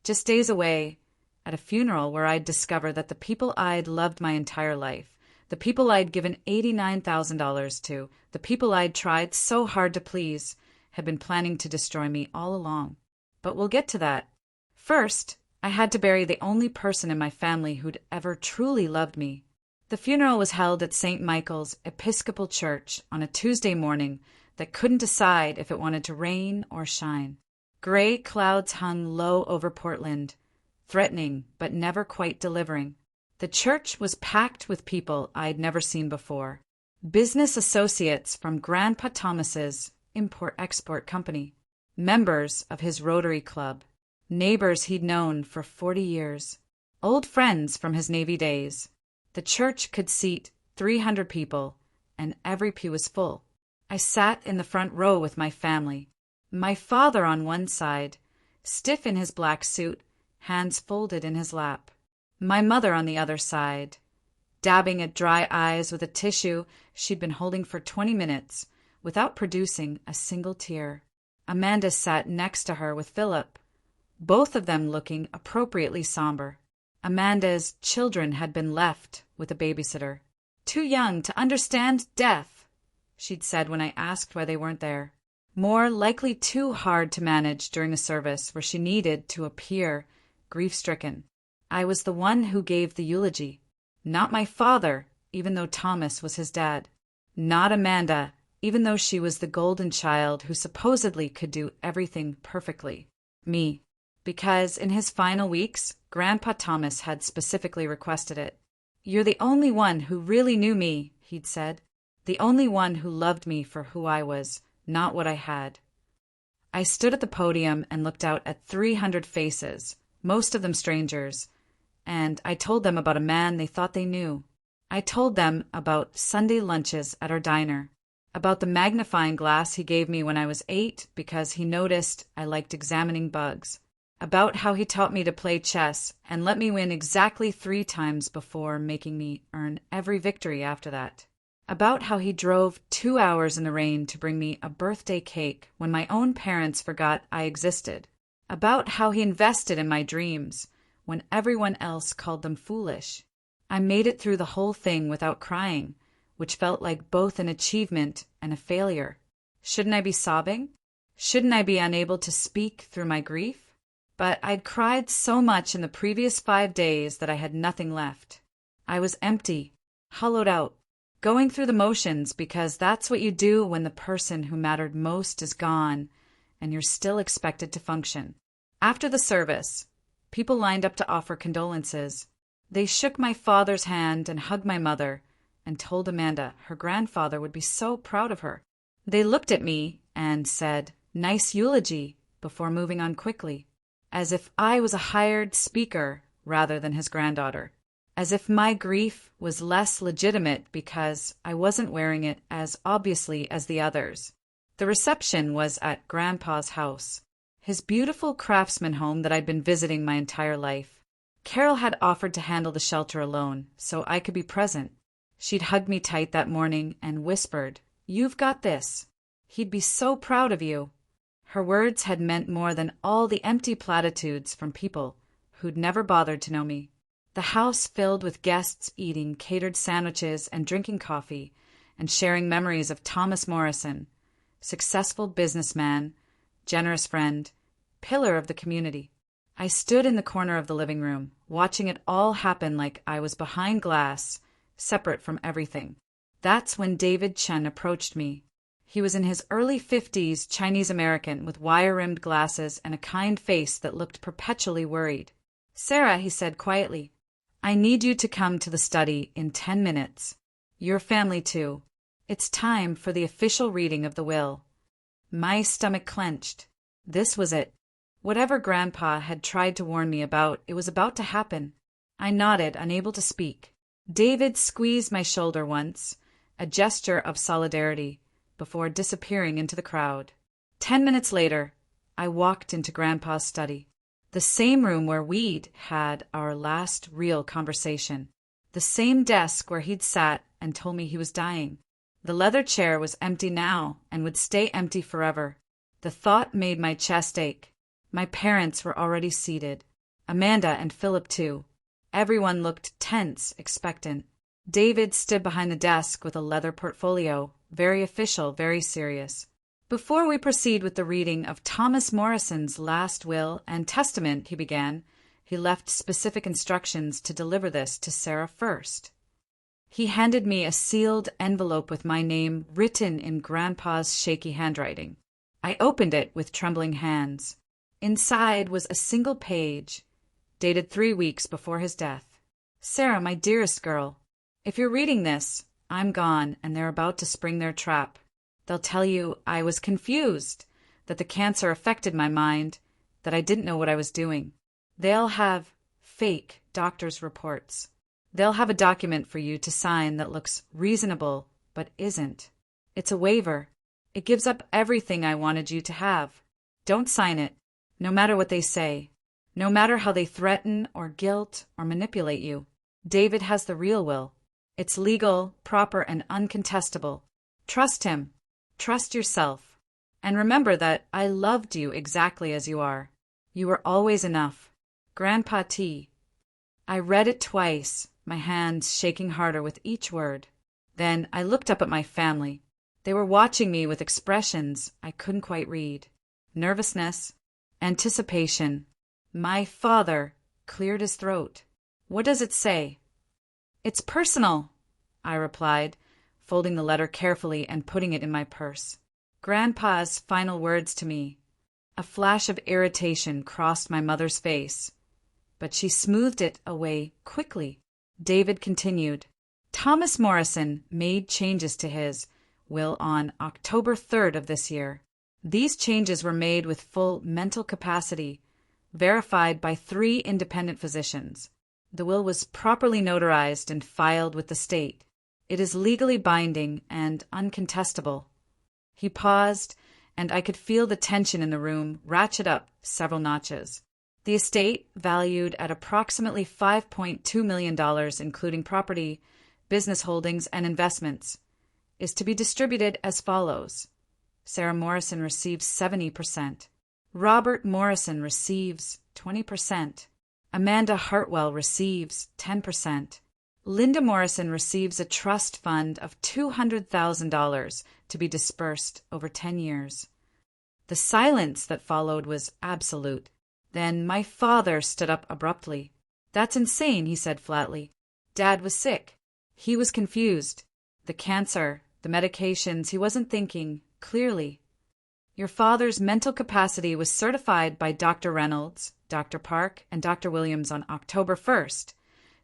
just days away, at a funeral where I'd discover that the people I'd loved my entire life, the people I'd given $89,000 to, the people I'd tried so hard to please, had been planning to destroy me all along. But we'll get to that. First, I had to bury the only person in my family who'd ever truly loved me. The funeral was held at St. Michael's Episcopal Church on a Tuesday morning that couldn't decide if it wanted to rain or shine. Gray clouds hung low over Portland, threatening but never quite delivering. The church was packed with people I'd never seen before. Business associates from Grandpa Thomas's import-export company, members of his Rotary Club, neighbors he'd known for 40 years, old friends from his Navy days. The church could seat 300 people, and every pew was full. I sat in the front row with my family. My father on one side, stiff in his black suit, hands folded in his lap. My mother on the other side, dabbing at dry eyes with a tissue she'd been holding for 20 minutes, without producing a single tear. Amanda sat next to her with Philip, both of them looking appropriately somber. Amanda's children had been left with a babysitter. Too young to understand death, she'd said when I asked why they weren't there. More likely too hard to manage during a service where she needed to appear grief-stricken. I was the one who gave the eulogy. Not my father, even though Thomas was his dad. Not Amanda, even though she was the golden child who supposedly could do everything perfectly. Me. Because in his final weeks, Grandpa Thomas had specifically requested it. "You're the only one who really knew me," he'd said. "The only one who loved me for who I was, not what I had." I stood at the podium and looked out at 300 faces, most of them strangers, and I told them about a man they thought they knew. I told them about Sunday lunches at our diner, about the magnifying glass he gave me when I was 8 because he noticed I liked examining bugs, about how he taught me to play chess and let me win exactly 3 times before making me earn every victory after that, about how he drove 2 hours in the rain to bring me a birthday cake when my own parents forgot I existed, about how he invested in my dreams when everyone else called them foolish. I made it through the whole thing without crying, which felt like both an achievement and a failure. Shouldn't I be sobbing? Shouldn't I be unable to speak through my grief? But I'd cried so much in the previous 5 days that I had nothing left. I was empty, hollowed out, going through the motions because that's what you do when the person who mattered most is gone and you're still expected to function. After the service, people lined up to offer condolences. They shook my father's hand and hugged my mother and told Amanda her grandfather would be so proud of her. They looked at me and said, "Nice eulogy," before moving on quickly, as if I was a hired speaker rather than his granddaughter, as if my grief was less legitimate because I wasn't wearing it as obviously as the others. The reception was at Grandpa's house, his beautiful craftsman home that I'd been visiting my entire life. Carol had offered to handle the shelter alone, so I could be present. She'd hugged me tight that morning and whispered, "You've got this. He'd be so proud of you." Her words had meant more than all the empty platitudes from people who'd never bothered to know me. The house filled with guests eating catered sandwiches and drinking coffee and sharing memories of Thomas Morrison, successful businessman, generous friend, pillar of the community. I stood in the corner of the living room, watching it all happen like I was behind glass, separate from everything. That's when David Chen approached me. He was in his early 50s, Chinese-American, with wire-rimmed glasses and a kind face that looked perpetually worried. "Sarah," he said quietly, "I need you to come to the study in 10 minutes. Your family, too. It's time for the official reading of the will." My stomach clenched. This was it. Whatever Grandpa had tried to warn me about, it was about to happen. I nodded, unable to speak. David squeezed my shoulder once, a gesture of solidarity, before disappearing into the crowd. 10 minutes later, I walked into Grandpa's study, the same room where we'd had our last real conversation, the same desk where he'd sat and told me he was dying. The leather chair was empty now and would stay empty forever. The thought made my chest ache. My parents were already seated. Amanda and Philip, too. Everyone looked tense, expectant. David stood behind the desk with a leather portfolio, very official, very serious. "Before we proceed with the reading of Thomas Morrison's last will and testament," he began, he left specific instructions to deliver this to Sarah first. He handed me a sealed envelope with my name written in Grandpa's shaky handwriting. I opened it with trembling hands. Inside was a single page, dated 3 weeks before his death. "Sarah, my dearest girl, if you're reading this, I'm gone and they're about to spring their trap. They'll tell you I was confused, that the cancer affected my mind, that I didn't know what I was doing. They'll have fake doctor's reports. They'll have a document for you to sign that looks reasonable but isn't. It's a waiver. It gives up everything I wanted you to have. Don't sign it, no matter what they say, no matter how they threaten or guilt or manipulate you. David has the real will. It's legal, proper, and uncontestable. Trust him. Trust yourself. And remember that I loved you exactly as you are. You were always enough. Grandpa T." I read it twice, my hands shaking harder with each word. Then I looked up at my family. They were watching me with expressions I couldn't quite read. Nervousness, anticipation. My father cleared his throat. "What does it say?" "It's personal," I replied, folding the letter carefully and putting it in my purse. Grandpa's final words to me. A flash of irritation crossed my mother's face, but she smoothed it away quickly. David continued. "Thomas Morrison made changes to his will on October 3rd of this year. These changes were made with full mental capacity, verified by 3 independent physicians. The will was properly notarized and filed with the state. It is legally binding and uncontestable." He paused, and I could feel the tension in the room ratchet up several notches. "The estate, valued at approximately $5.2 million, including property, business holdings, and investments, is to be distributed as follows. Sarah Morrison receives 70%. Robert Morrison receives 20%. Amanda Hartwell receives 10%. Linda Morrison receives a trust fund of $200,000 to be dispersed over 10 years. The silence that followed was absolute. Then my father stood up abruptly. "That's insane," he said flatly. "Dad was sick. He was confused. The cancer, the medications, he wasn't thinking clearly. Your father's mental capacity was certified by Dr. Reynolds, Dr. Park, and Dr. Williams on October 1st,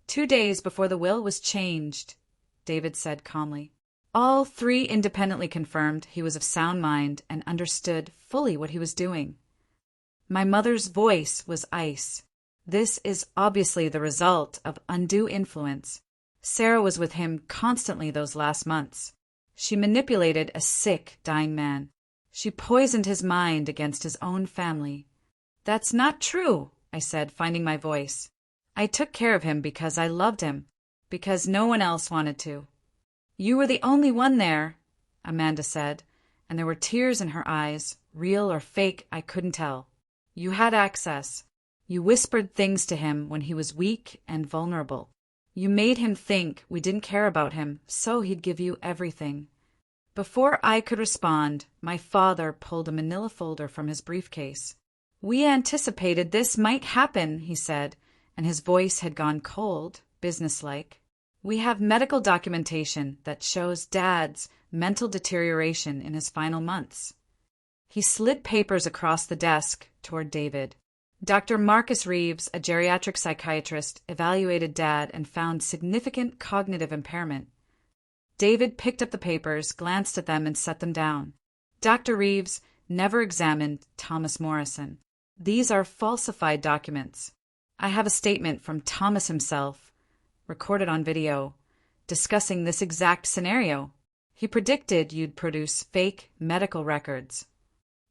2 days before the will was changed," David said calmly. All 3 independently confirmed he was of sound mind and understood fully what he was doing. My mother's voice was ice. "This is obviously the result of undue influence. Sarah was with him constantly those last months. She manipulated a sick, dying man. She poisoned his mind against his own family." "That's not true," I said, finding my voice. "I took care of him because I loved him, because no one else wanted to." "You were the only one there," Amanda said, and there were tears in her eyes, real or fake, I couldn't tell. "You had access. You whispered things to him when he was weak and vulnerable. You made him think we didn't care about him, so he'd give you everything. Before I could respond, my father pulled a manila folder from his briefcase. "We anticipated this might happen," he said, and his voice had gone cold, businesslike. "We have medical documentation that shows Dad's mental deterioration in his final months." He slid papers across the desk toward David. "Dr. Marcus Reeves, a geriatric psychiatrist, evaluated Dad and found significant cognitive impairment." David picked up the papers, glanced at them, and set them down. "Dr. Reeves never examined Thomas Morrison. These are falsified documents. I have a statement from Thomas himself, recorded on video, discussing this exact scenario. He predicted you'd produce fake medical records."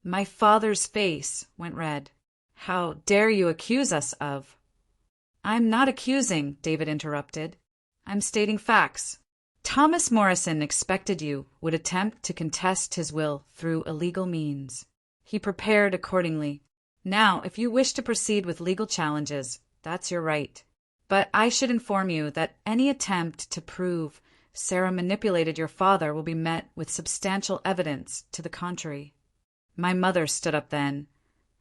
My father's face went red. "How dare you accuse us of—" "I'm not accusing," David interrupted. "I'm stating facts. Thomas Morrison expected you would attempt to contest his will through illegal means. He prepared accordingly. Now, if you wish to proceed with legal challenges, that's your right. But I should inform you that any attempt to prove Sarah manipulated your father will be met with substantial evidence to the contrary." My mother stood up then,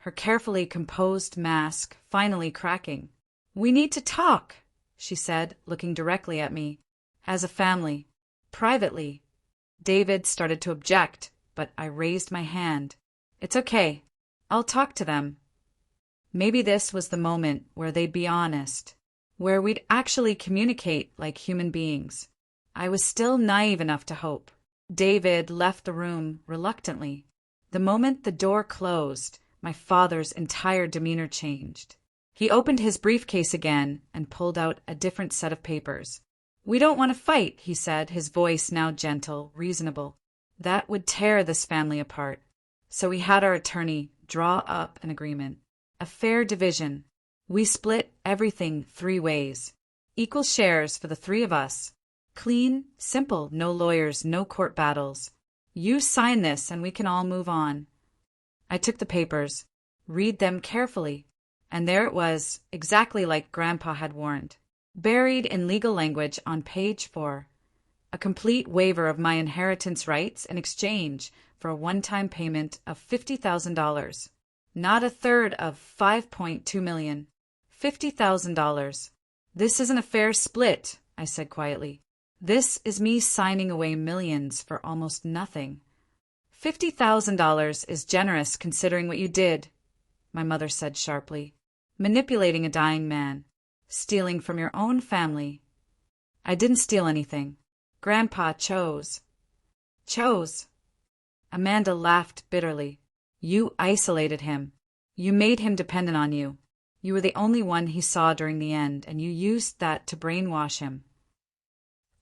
her carefully composed mask finally cracking. "We need to talk," she said, looking directly at me. "As a family. Privately." David started to object, but I raised my hand. "It's okay. I'll talk to them." Maybe this was the moment where they'd be honest, where we'd actually communicate like human beings. I was still naive enough to hope. David left the room reluctantly. The moment the door closed, my father's entire demeanor changed. He opened his briefcase again and pulled out a different set of papers. "We don't want to fight," he said, his voice now gentle, reasonable. "That would tear this family apart." So we had our attorney draw up an agreement. A fair division. We split everything 3 ways. Equal shares for the 3 of us. Clean, simple, no lawyers, no court battles. You sign this and we can all move on. I took the papers, read them carefully, and there it was, exactly like Grandpa had warned. Buried in legal language on page 4, a complete waiver of my inheritance rights in exchange for a one-time payment of $50,000. Not a third of $5.2 million. $50,000. "This isn't a fair split," I said quietly. "This is me signing away millions for almost nothing." $50,000 is generous considering what you did," my mother said sharply. "Manipulating a dying man. Stealing from your own family." "I didn't steal anything. Grandpa chose." "Chose?" Amanda laughed bitterly. "You isolated him. You made him dependent on you. You were the only one he saw during the end, and you used that to brainwash him."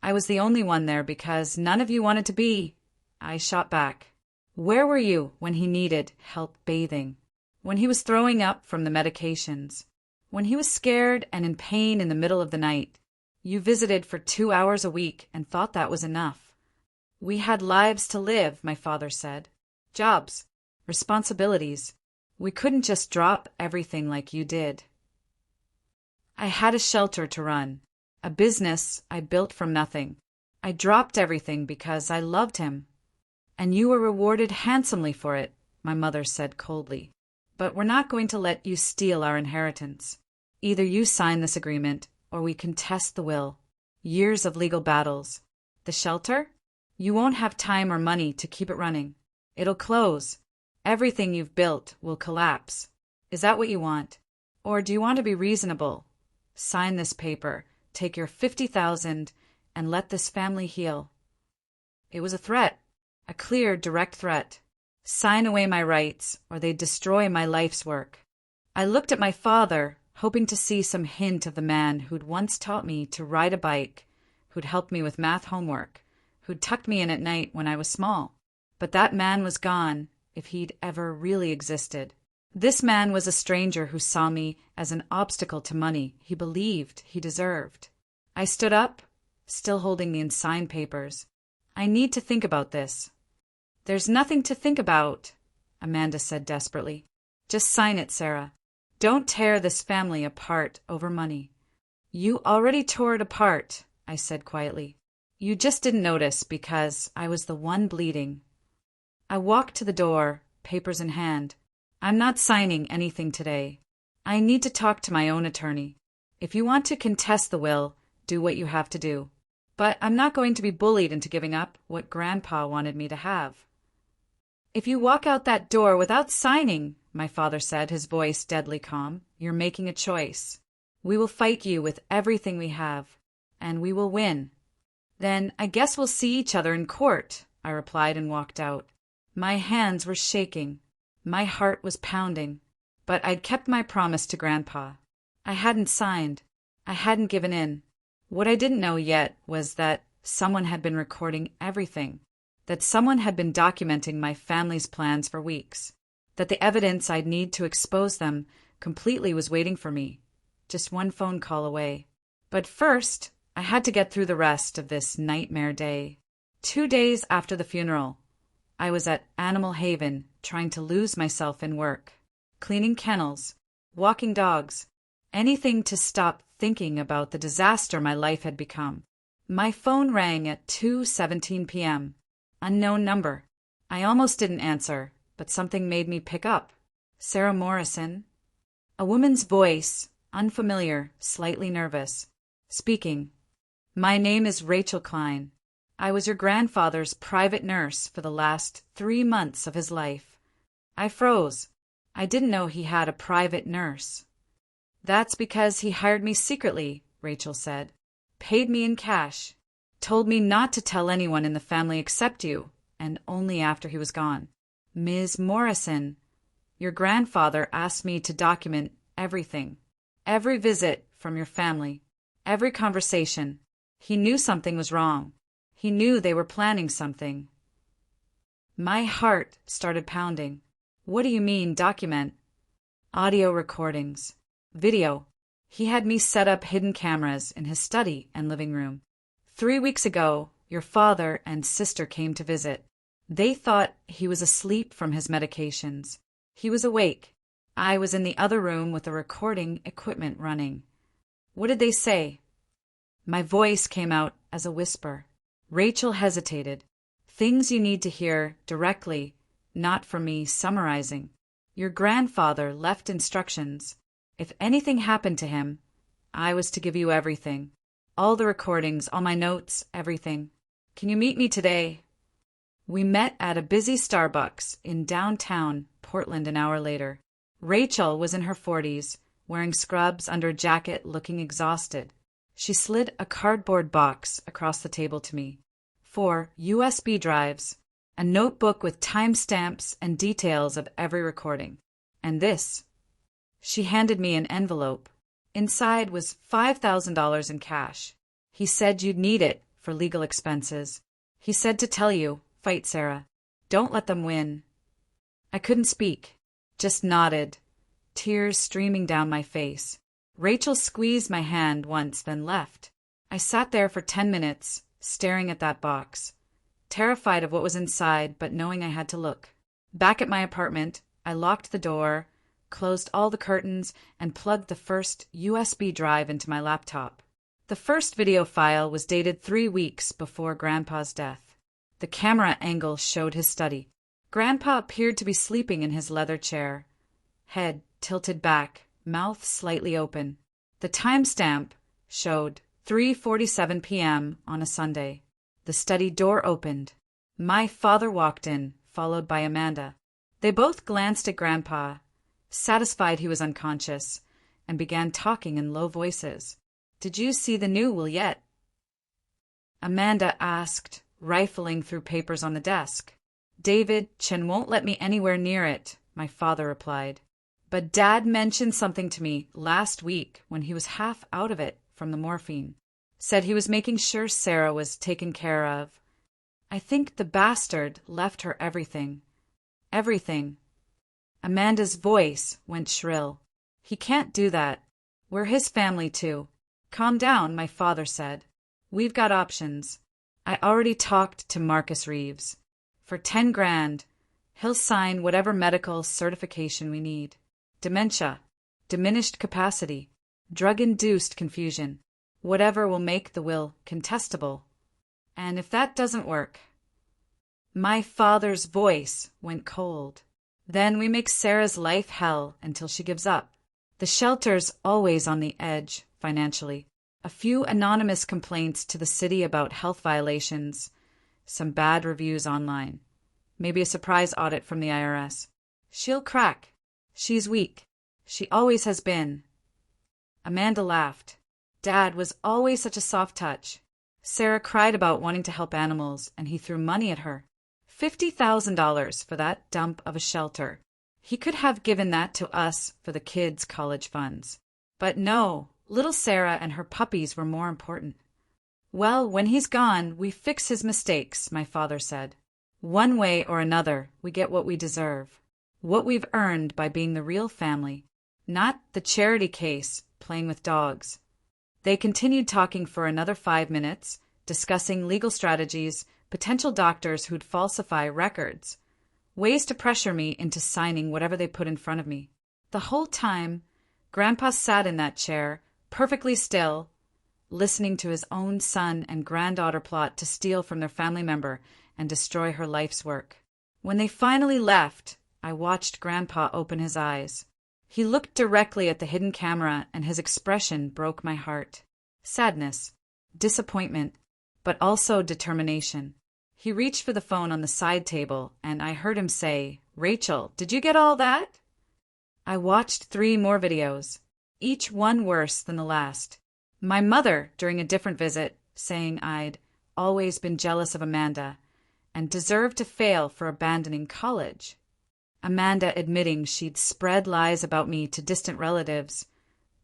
"I was the only one there because none of you wanted to be." I shot back. "Where were you when he needed help bathing? When he was throwing up from the medications? When he was scared and in pain in the middle of the night? You visited for 2 hours a week and thought that was enough." "We had lives to live," my father said. "Jobs. Responsibilities. We couldn't just drop everything like you did." "I had a shelter to run. A business I built from nothing. I dropped everything because I loved him." "And you were rewarded handsomely for it," my mother said coldly. "But we're not going to let you steal our inheritance. Either you sign this agreement, or we contest the will. Years of legal battles. The shelter? You won't have time or money to keep it running. It'll close. Everything you've built will collapse. Is that what you want? Or do you want to be reasonable? Sign this paper, take your $50,000, and let this family heal." It was a threat. A clear, direct threat. Sign away my rights, or they'd destroy my life's work. I looked at my father, hoping to see some hint of the man who'd once taught me to ride a bike, who'd helped me with math homework, who'd tucked me in at night when I was small. But that man was gone, if he'd ever really existed. This man was a stranger who saw me as an obstacle to money he believed he deserved. I stood up, still holding the unsigned papers. "I need to think about this." "There's nothing to think about," Amanda said desperately. "Just sign it, Sarah. Don't tear this family apart over money." "You already tore it apart," I said quietly. You just didn't notice because I was the one bleeding. I walked to the door, papers in hand. I'm not signing anything today. I need to talk to my own attorney. If you want to contest the will, do what you have to do. But I'm not going to be bullied into giving up what Grandpa wanted me to have. If you walk out that door without signing, my father said, his voice deadly calm, you're making a choice. We will fight you with everything we have, and we will win. Then I guess we'll see each other in court, I replied and walked out. My hands were shaking. My heart was pounding. But I'd kept my promise to Grandpa. I hadn't signed. I hadn't given in. What I didn't know yet was that someone had been recording everything, that someone had been documenting my family's plans for weeks, that the evidence I'd need to expose them completely was waiting for me, just one phone call away. But first, I had to get through the rest of this nightmare day. 2 days after the funeral, I was at Animal Haven trying to lose myself in work, cleaning kennels, walking dogs, anything to stop thinking about the disaster my life had become. My phone rang at 2:17 p.m. Unknown number. I almost didn't answer, but something made me pick up. Sarah Morrison? A woman's voice, unfamiliar, slightly nervous, speaking. My name is Rachel Klein. I was your grandfather's private nurse for the last 3 months of his life. I froze. I didn't know he had a private nurse. That's because he hired me secretly, Rachel said. Paid me in cash. Told me not to tell anyone in the family except you, and only after he was gone. Ms. Morrison, your grandfather asked me to document everything. Every visit from your family. Every conversation. He knew something was wrong. He knew they were planning something. My heart started pounding. What do you mean, document? Audio recordings. Video. He had me set up hidden cameras in his study and living room. 3 weeks ago, your father and sister came to visit. They thought he was asleep from his medications. He was awake. I was in the other room with the recording equipment running. What did they say? My voice came out as a whisper. Rachel hesitated. Things you need to hear directly, not from me summarizing. Your grandfather left instructions. If anything happened to him, I was to give you everything. All the recordings, all my notes, everything. Can you meet me today? We met at a busy Starbucks in downtown Portland an hour later. Rachel was in her 40s, wearing scrubs under a jacket, looking exhausted. She slid a cardboard box across the table to me. 4 USB drives, a notebook with timestamps and details of every recording. And this. She handed me an envelope. Inside was $5,000 in cash. He said you'd need it for legal expenses. He said to tell you, fight Sarah. Don't let them win. I couldn't speak, just nodded, tears streaming down my face. Rachel squeezed my hand once, then left. I sat there for 10 minutes, staring at that box, terrified of what was inside, but knowing I had to look. Back at my apartment, I locked the door, closed all the curtains, and plugged the first USB drive into my laptop. The first video file was dated 3 weeks before Grandpa's death. The camera angle showed his study. Grandpa appeared to be sleeping in his leather chair, head tilted back, mouth slightly open. The timestamp showed 3:47 p.m. on a Sunday. The study door opened. My father walked in, followed by Amanda. They both glanced at Grandpa, satisfied he was unconscious, and began talking in low voices. Did you see the new will yet? Amanda asked, rifling through papers on the desk. David, Chen won't let me anywhere near it, my father replied. But Dad mentioned something to me last week when he was half out of it from the morphine. Said he was making sure Sarah was taken care of. I think the bastard left her everything. Everything. Amanda's voice went shrill. He can't do that. We're his family too. Calm down, my father said. We've got options. I already talked to Marcus Reeves. For 10 grand, he'll sign whatever medical certification we need. Dementia, diminished capacity, drug-induced confusion, whatever will make the will contestable. And if that doesn't work, my father's voice went cold. Then we make Sarah's life hell until she gives up. The shelter's always on the edge, financially. A few anonymous complaints to the city about health violations, some bad reviews online, maybe a surprise audit from the IRS. She'll crack. She's weak. She always has been. Amanda laughed. Dad was always such a soft touch. Sarah cried about wanting to help animals, and he threw money at her. $50,000 for that dump of a shelter. He could have given that to us for the kids' college funds. But no, little Sarah and her puppies were more important. Well, when he's gone, we fix his mistakes, my father said. One way or another, we get what we deserve. What we've earned by being the real family. Not the charity case, playing with dogs. They continued talking for another 5 minutes, discussing legal strategies, potential doctors who'd falsify records, ways to pressure me into signing whatever they put in front of me. The whole time, Grandpa sat in that chair, perfectly still, listening to his own son and granddaughter plot to steal from their family member and destroy her life's work. When they finally left, I watched Grandpa open his eyes. He looked directly at the hidden camera, and his expression broke my heart. Sadness, disappointment, but also determination. He reached for the phone on the side table, and I heard him say, "Rachel, did you get all that?" I watched 3 more videos, each one worse than the last. My mother, during a different visit, saying I'd always been jealous of Amanda and deserved to fail for abandoning college. Amanda admitting she'd spread lies about me to distant relatives,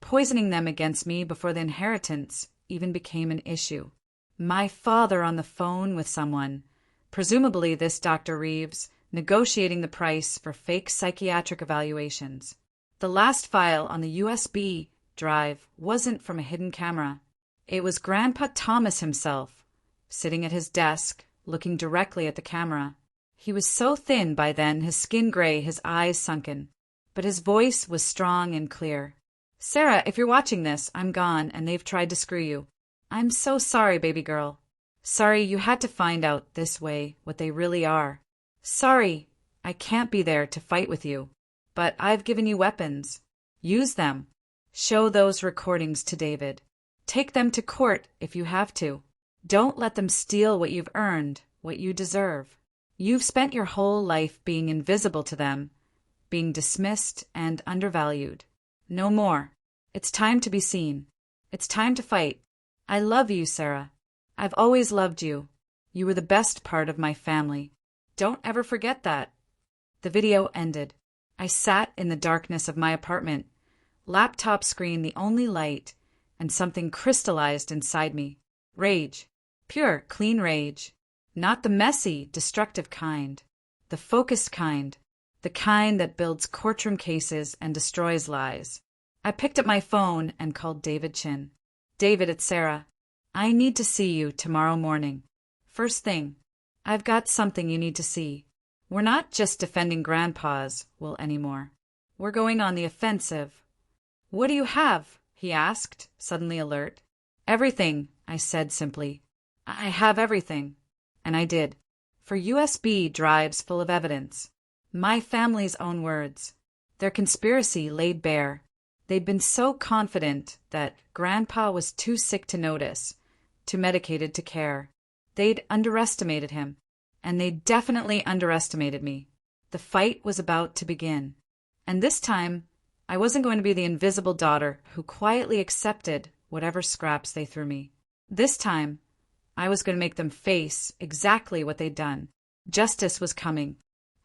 poisoning them against me before the inheritance even became an issue. My father on the phone with someone, presumably this Dr. Reeves, negotiating the price for fake psychiatric evaluations. The last file on the USB drive wasn't from a hidden camera. It was Grandpa Thomas himself, sitting at his desk, looking directly at the camera. He was so thin by then, his skin gray, his eyes sunken. But his voice was strong and clear. "Sarah, if you're watching this, I'm gone, and they've tried to screw you. I'm so sorry, baby girl. Sorry you had to find out this way what they really are. Sorry I can't be there to fight with you. But I've given you weapons. Use them. Show those recordings to David. Take them to court if you have to. Don't let them steal what you've earned, what you deserve. You've spent your whole life being invisible to them, being dismissed and undervalued. No more. It's time to be seen. It's time to fight. I love you, Sarah. I've always loved you. You were the best part of my family. Don't ever forget that." The video ended. I sat in the darkness of my apartment, laptop screen the only light, and something crystallized inside me. Rage. Pure, clean rage. Not the messy, destructive kind. The focused kind. The kind that builds courtroom cases and destroys lies. I picked up my phone and called David Chin. "David, it's Sarah. I need to see you tomorrow morning. First thing. I've got something you need to see. We're not just defending Grandpa's will anymore. We're going on the offensive." "What do you have?" he asked, suddenly alert. "Everything," I said simply. "I have everything." And I did. For USB drives full of evidence. My family's own words. Their conspiracy laid bare. They'd been so confident that Grandpa was too sick to notice, too medicated to care. They'd underestimated him. And they definitely underestimated me. The fight was about to begin. And this time, I wasn't going to be the invisible daughter who quietly accepted whatever scraps they threw me. This time, I was going to make them face exactly what they'd done. Justice was coming,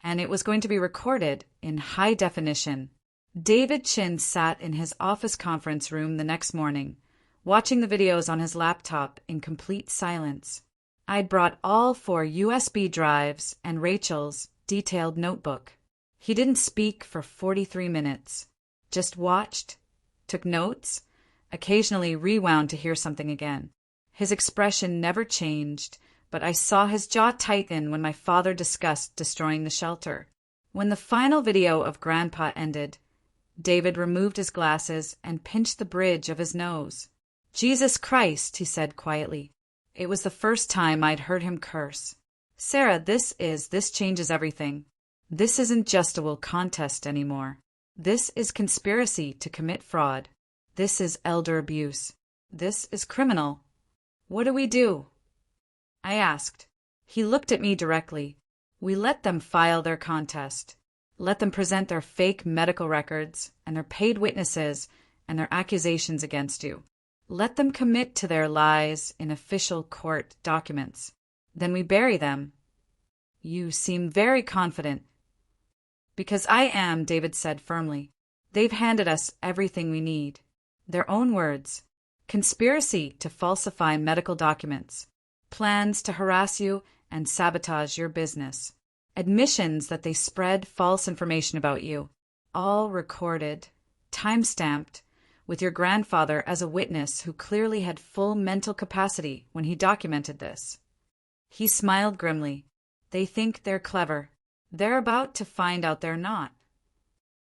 and it was going to be recorded in high definition. David Chin sat in his office conference room the next morning, watching the videos on his laptop in complete silence. I'd brought all 4 USB drives and Rachel's detailed notebook. He didn't speak for 43 minutes, just watched, took notes, occasionally rewound to hear something again. His expression never changed, but I saw his jaw tighten when my father discussed destroying the shelter. When the final video of Grandpa ended, David removed his glasses and pinched the bridge of his nose. "Jesus Christ," he said quietly. It was the first time I'd heard him curse. Sarah, this changes everything. This isn't just a will contest anymore. This is conspiracy to commit fraud. This is elder abuse. This is criminal. What do we do? I asked. He looked at me directly. We let them file their contest. Let them present their fake medical records and their paid witnesses and their accusations against you. Let them commit to their lies in official court documents. Then we bury them. You seem very confident. Because I am, David said firmly. They've handed us everything we need. Their own words. Conspiracy to falsify medical documents. Plans to harass you and sabotage your business. Admissions that they spread false information about you. All recorded, time-stamped, with your grandfather as a witness who clearly had full mental capacity when he documented this. He smiled grimly. They think they're clever. They're about to find out they're not.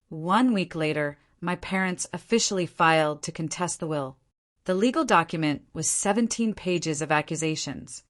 1 week later, my parents officially filed to contest the will. The legal document was 17 pages of accusations.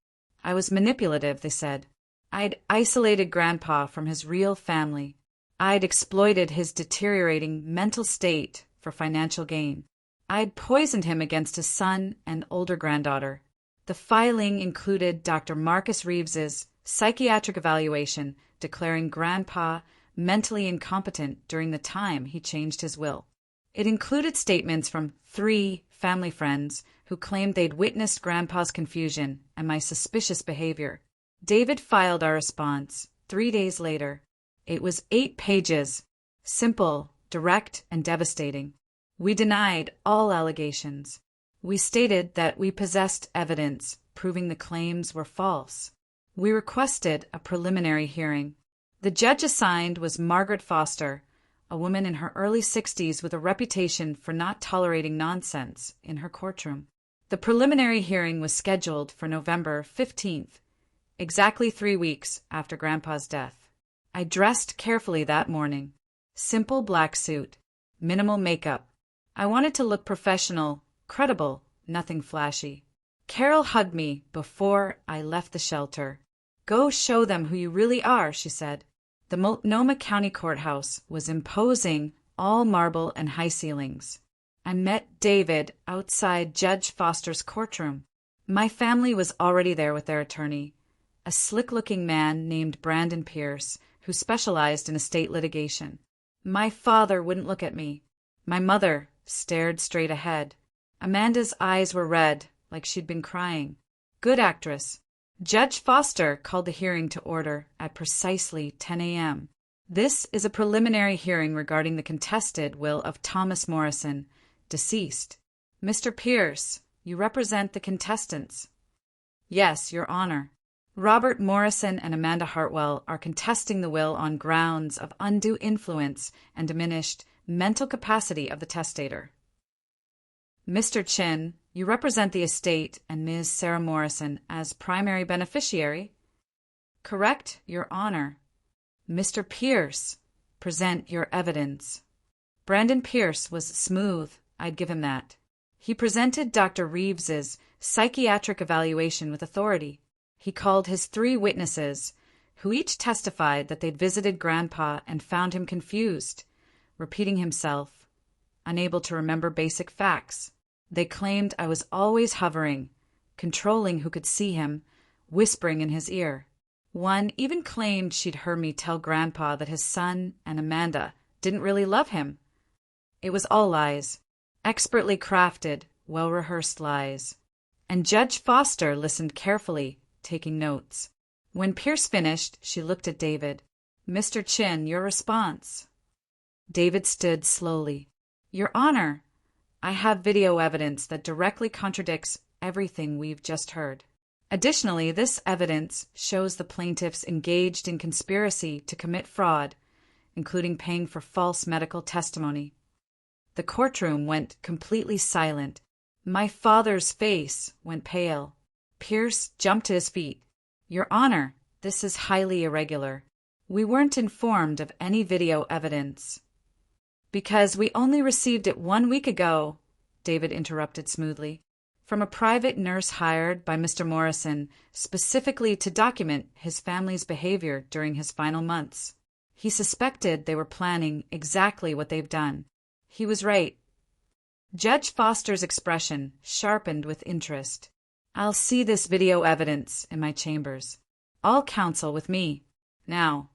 I was manipulative, they said. I'd isolated Grandpa from his real family. I'd exploited his deteriorating mental state for financial gain. I'd poisoned him against his son and older granddaughter. The filing included Dr. Marcus Reeves's psychiatric evaluation declaring Grandpa mentally incompetent during the time he changed his will. It included statements from 3 family friends who claimed they'd witnessed Grandpa's confusion and my suspicious behavior. David filed our response 3 days later. It was 8 pages, simple, direct, and devastating. We denied all allegations. We stated that we possessed evidence proving the claims were false. We requested a preliminary hearing. The judge assigned was Margaret Foster, a woman in her early 60s with a reputation for not tolerating nonsense in her courtroom. The preliminary hearing was scheduled for November 15th, exactly 3 weeks after Grandpa's death. I dressed carefully that morning. Simple black suit, minimal makeup. I wanted to look professional, credible, nothing flashy. Carol hugged me before I left the shelter. Go show them who you really are, she said. The Multnomah County Courthouse was imposing, all marble and high ceilings. I met David outside Judge Foster's courtroom. My family was already there with their attorney, a slick-looking man named Brandon Pierce, who specialized in estate litigation. My father wouldn't look at me. My mother stared straight ahead. Amanda's eyes were red, like she'd been crying. Good actress. Judge Foster called the hearing to order at precisely 10 a.m. This is a preliminary hearing regarding the contested will of Thomas Morrison, deceased. Mr. Pierce, you represent the contestants. Yes, Your Honor. Robert Morrison and Amanda Hartwell are contesting the will on grounds of undue influence and diminished mental capacity of the testator. Mr. Chin, you represent the estate and Ms. Sarah Morrison as primary beneficiary. Correct, Your Honor. Mr. Pierce, present your evidence. Brandon Pierce was smooth, I'd give him that. He presented Dr. Reeves's psychiatric evaluation with authority. He called his 3 witnesses, who each testified that they'd visited Grandpa and found him confused, repeating himself, unable to remember basic facts. They claimed I was always hovering, controlling who could see him, whispering in his ear. One even claimed she'd heard me tell Grandpa that his son and Amanda didn't really love him. It was all lies, expertly crafted, well-rehearsed lies. And Judge Foster listened carefully, taking notes. When Pierce finished, she looked at David. Mr. Chin, your response. David stood slowly. Your Honor, I have video evidence that directly contradicts everything we've just heard. Additionally, this evidence shows the plaintiffs engaged in conspiracy to commit fraud, including paying for false medical testimony. The courtroom went completely silent. My father's face went pale. Pierce jumped to his feet. Your Honor, this is highly irregular. We weren't informed of any video evidence. Because we only received it 1 week ago, David interrupted smoothly. from a private nurse hired by Mr. Morrison specifically to document his family's behavior during his final months. He suspected they were planning exactly what they've done. He was right. Judge Foster's expression sharpened with interest. I'll see this video evidence in my chambers. All counsel with me. Now.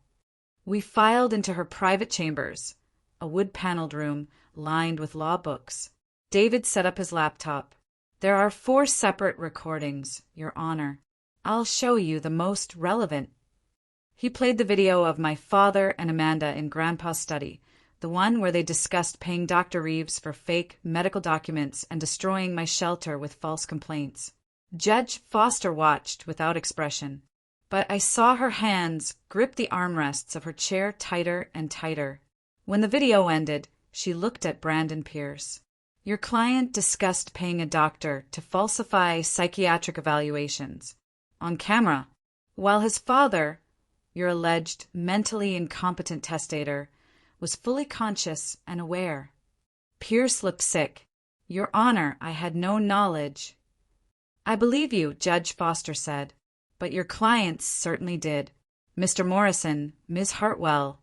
We filed into her private chambers, a wood-paneled room lined with law books. David set up his laptop. There are 4 separate recordings, Your Honor. I'll show you the most relevant. He played the video of my father and Amanda in Grandpa's study, the one where they discussed paying Dr. Reeves for fake medical documents and destroying my shelter with false complaints. Judge Foster watched without expression, but I saw her hands grip the armrests of her chair tighter and tighter. When the video ended, she looked at Brandon Pierce. Your client discussed paying a doctor to falsify psychiatric evaluations on camera, while his father, your alleged mentally incompetent testator, was fully conscious and aware. Pierce looked sick. Your Honor, I had no knowledge. I believe you, Judge Foster said, but your clients certainly did. Mr. Morrison, Ms. Hartwell,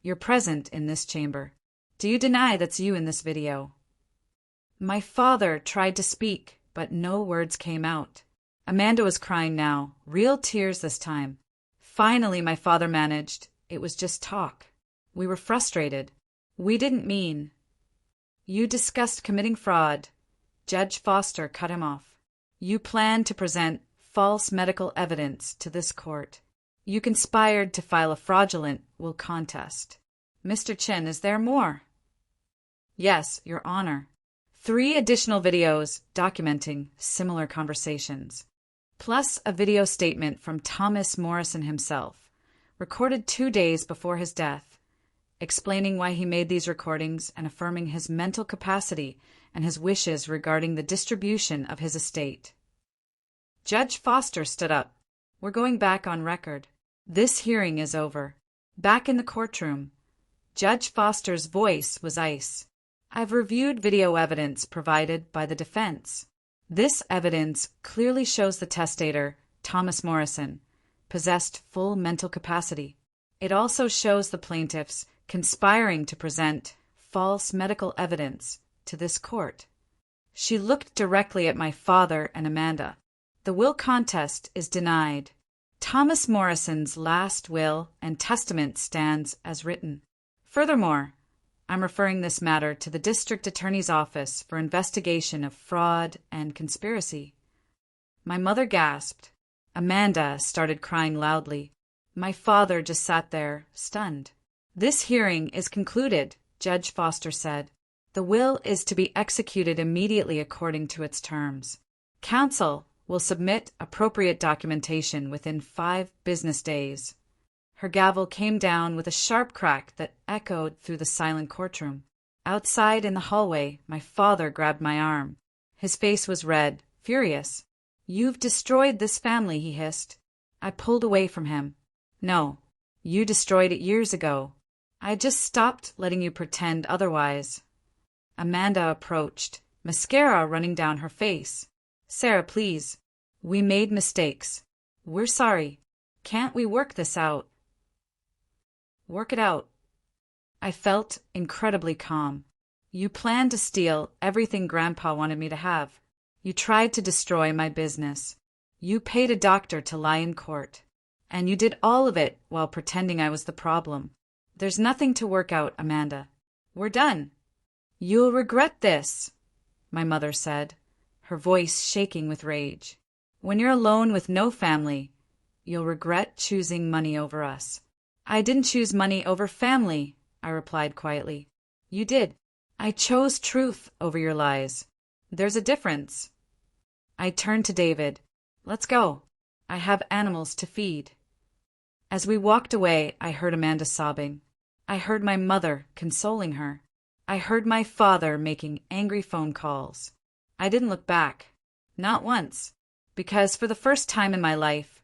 you're present in this chamber. Do you deny that's you in this video? My father tried to speak, but no words came out. Amanda was crying now, real tears this time. Finally, my father managed. It was just talk. We were frustrated. We didn't mean. You discussed committing fraud. Judge Foster cut him off. You planned to present false medical evidence to this court. You conspired to file a fraudulent will contest. Mr. Chin, is there more? Yes, Your Honor. 3 additional videos documenting similar conversations, plus a video statement from Thomas Morrison himself, recorded 2 days before his death, explaining why he made these recordings and affirming his mental capacity and his wishes regarding the distribution of his estate. Judge Foster stood up. We're going back on record. This hearing is over. Back in the courtroom, Judge Foster's voice was ice. I've reviewed video evidence provided by the defense. This evidence clearly shows the testator, Thomas Morrison, possessed full mental capacity. It also shows the plaintiffs conspiring to present false medical evidence to this court. She looked directly at my father and Amanda. The will contest is denied. Thomas Morrison's last will and testament stands as written. Furthermore, I'm referring this matter to the District Attorney's Office for investigation of fraud and conspiracy. My mother gasped. Amanda started crying loudly. My father just sat there, stunned. This hearing is concluded, Judge Foster said. The will is to be executed immediately according to its terms. Counsel will submit appropriate documentation within 5 business days. Her gavel came down with a sharp crack that echoed through the silent courtroom. Outside in the hallway, my father grabbed my arm. His face was red, furious. You've destroyed this family, he hissed. I pulled away from him. No, you destroyed it years ago. I just stopped letting you pretend otherwise. Amanda approached, mascara running down her face. Sarah, please. We made mistakes. We're sorry. Can't we work this out? Work it out. I felt incredibly calm. You planned to steal everything Grandpa wanted me to have. You tried to destroy my business. You paid a doctor to lie in court. And you did all of it while pretending I was the problem. There's nothing to work out, Amanda. We're done. You'll regret this, my mother said, her voice shaking with rage. When you're alone with no family, you'll regret choosing money over us. I didn't choose money over family, I replied quietly. You did. I chose truth over your lies. There's a difference. I turned to David. Let's go. I have animals to feed. As we walked away, I heard Amanda sobbing. I heard my mother consoling her. I heard my father making angry phone calls. I didn't look back. Not once. Because for the first time in my life,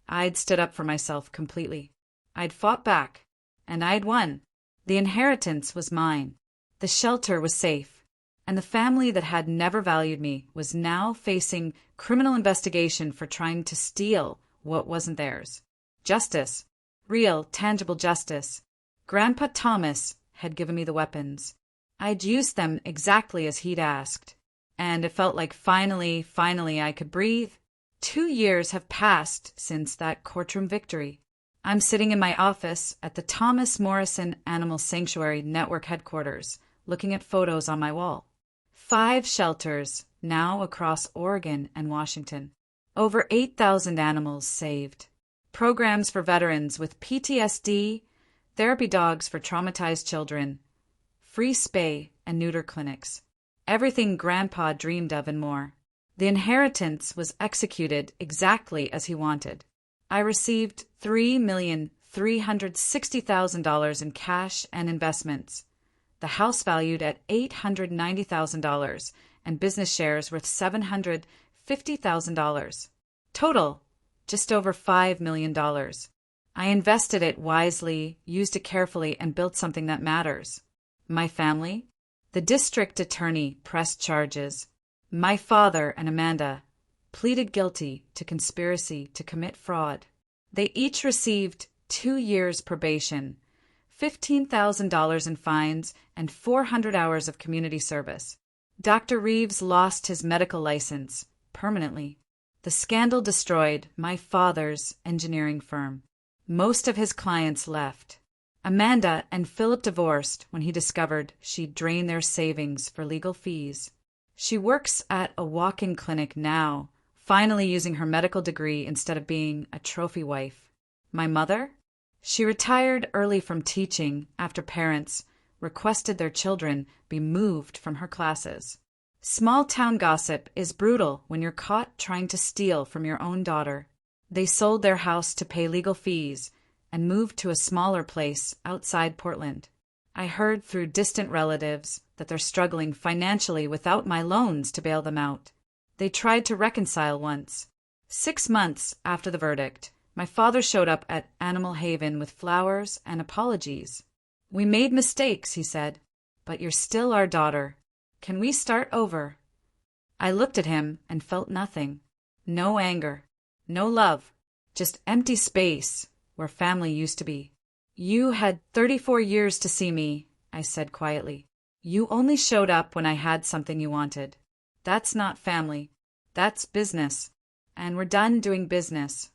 I'd stood up for myself completely. I'd fought back, and I'd won. The inheritance was mine. The shelter was safe. And the family that had never valued me was now facing criminal investigation for trying to steal what wasn't theirs. Justice. Real, tangible justice. Grandpa Thomas had given me the weapons. I'd used them exactly as he'd asked. And it felt like finally I could breathe. 2 years have passed since that courtroom victory. I'm sitting in my office at the Thomas Morrison Animal Sanctuary Network headquarters, looking at photos on my wall. 5 shelters now across Oregon and Washington. Over 8,000 animals saved. Programs for veterans with PTSD, therapy dogs for traumatized children, free spay and neuter clinics. Everything Grandpa dreamed of and more. The inheritance was executed exactly as he wanted. I received $3,360,000 in cash and investments, the house valued at $890,000, and business shares worth $750,000. Total, just over $5 million. I invested it wisely, used it carefully, and built something that matters. My family? The district attorney pressed charges. My father and Amanda pleaded guilty to conspiracy to commit fraud. They each received 2 years probation, $15,000 in fines, and 400 hours of community service. Dr. Reeves lost his medical license permanently. The scandal destroyed my father's engineering firm. Most of his clients left. Amanda and Philip divorced when he discovered she'd drained their savings for legal fees. She works at a walk-in clinic now, finally using her medical degree instead of being a trophy wife. My mother? She retired early from teaching after parents requested their children be moved from her classes. Small-town gossip is brutal when you're caught trying to steal from your own daughter. They sold their house to pay legal fees and moved to a smaller place outside Portland. I heard through distant relatives that they're struggling financially without my loans to bail them out. They tried to reconcile once. 6 months after the verdict, my father showed up at Animal Haven with flowers and apologies. "We made mistakes," he said, "but you're still our daughter. Can we start over?" I looked at him and felt nothing. No anger. No love. Just empty space where family used to be. "You had 34 years to see me," I said quietly. "You only showed up when I had something you wanted. That's not family. That's business. And we're done doing business."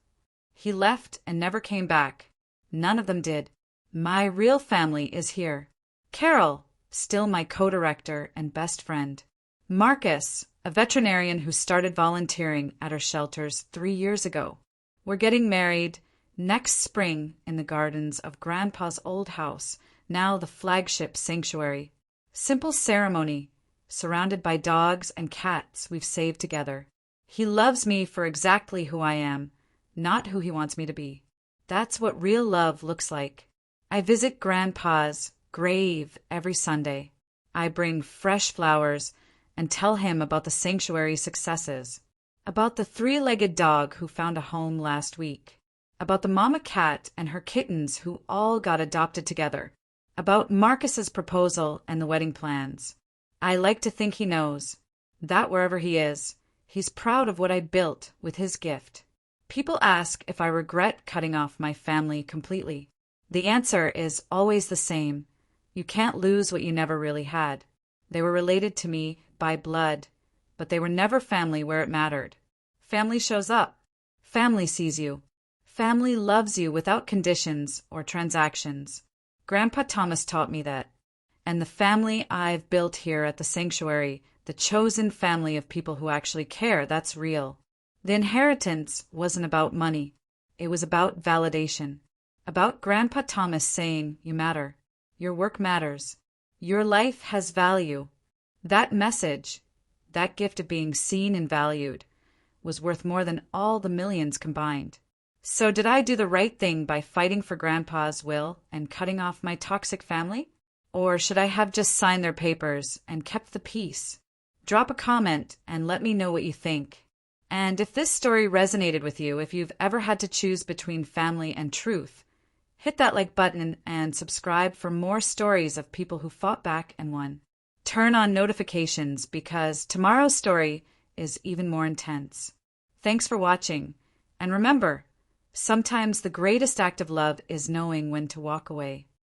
He left and never came back. None of them did. My real family is here. Carol, still my co-director and best friend. Marcus, a veterinarian who started volunteering at our shelters 3 years ago. We're getting married next spring in the gardens of Grandpa's old house, now the flagship sanctuary. Simple ceremony, surrounded by dogs and cats we've saved together. He loves me for exactly who I am, not who he wants me to be. That's what real love looks like. I visit Grandpa's grave every Sunday. I bring fresh flowers and tell him about the sanctuary's successes, about the 3-legged dog who found a home last week, about the mama cat and her kittens who all got adopted together, about Marcus's proposal and the wedding plans. I like to think he knows that wherever he is, he's proud of what I built with his gift. People ask if I regret cutting off my family completely. The answer is always the same. You can't lose what you never really had. They were related to me by blood, but they were never family where it mattered. Family shows up. Family sees you. Family loves you without conditions or transactions. Grandpa Thomas taught me that. And the family I've built here at the sanctuary, the chosen family of people who actually care, that's real. The inheritance wasn't about money. It was about validation. About Grandpa Thomas saying, "You matter. Your work matters. Your life has value." That message, that gift of being seen and valued, was worth more than all the millions combined. So did I do the right thing by fighting for Grandpa's will and cutting off my toxic family? Or should I have just signed their papers and kept the peace? Drop a comment and let me know what you think. And if this story resonated with you, if you've ever had to choose between family and truth, hit that like button and subscribe for more stories of people who fought back and won. Turn on notifications because tomorrow's story is even more intense. Thanks for watching, and remember, sometimes the greatest act of love is knowing when to walk away.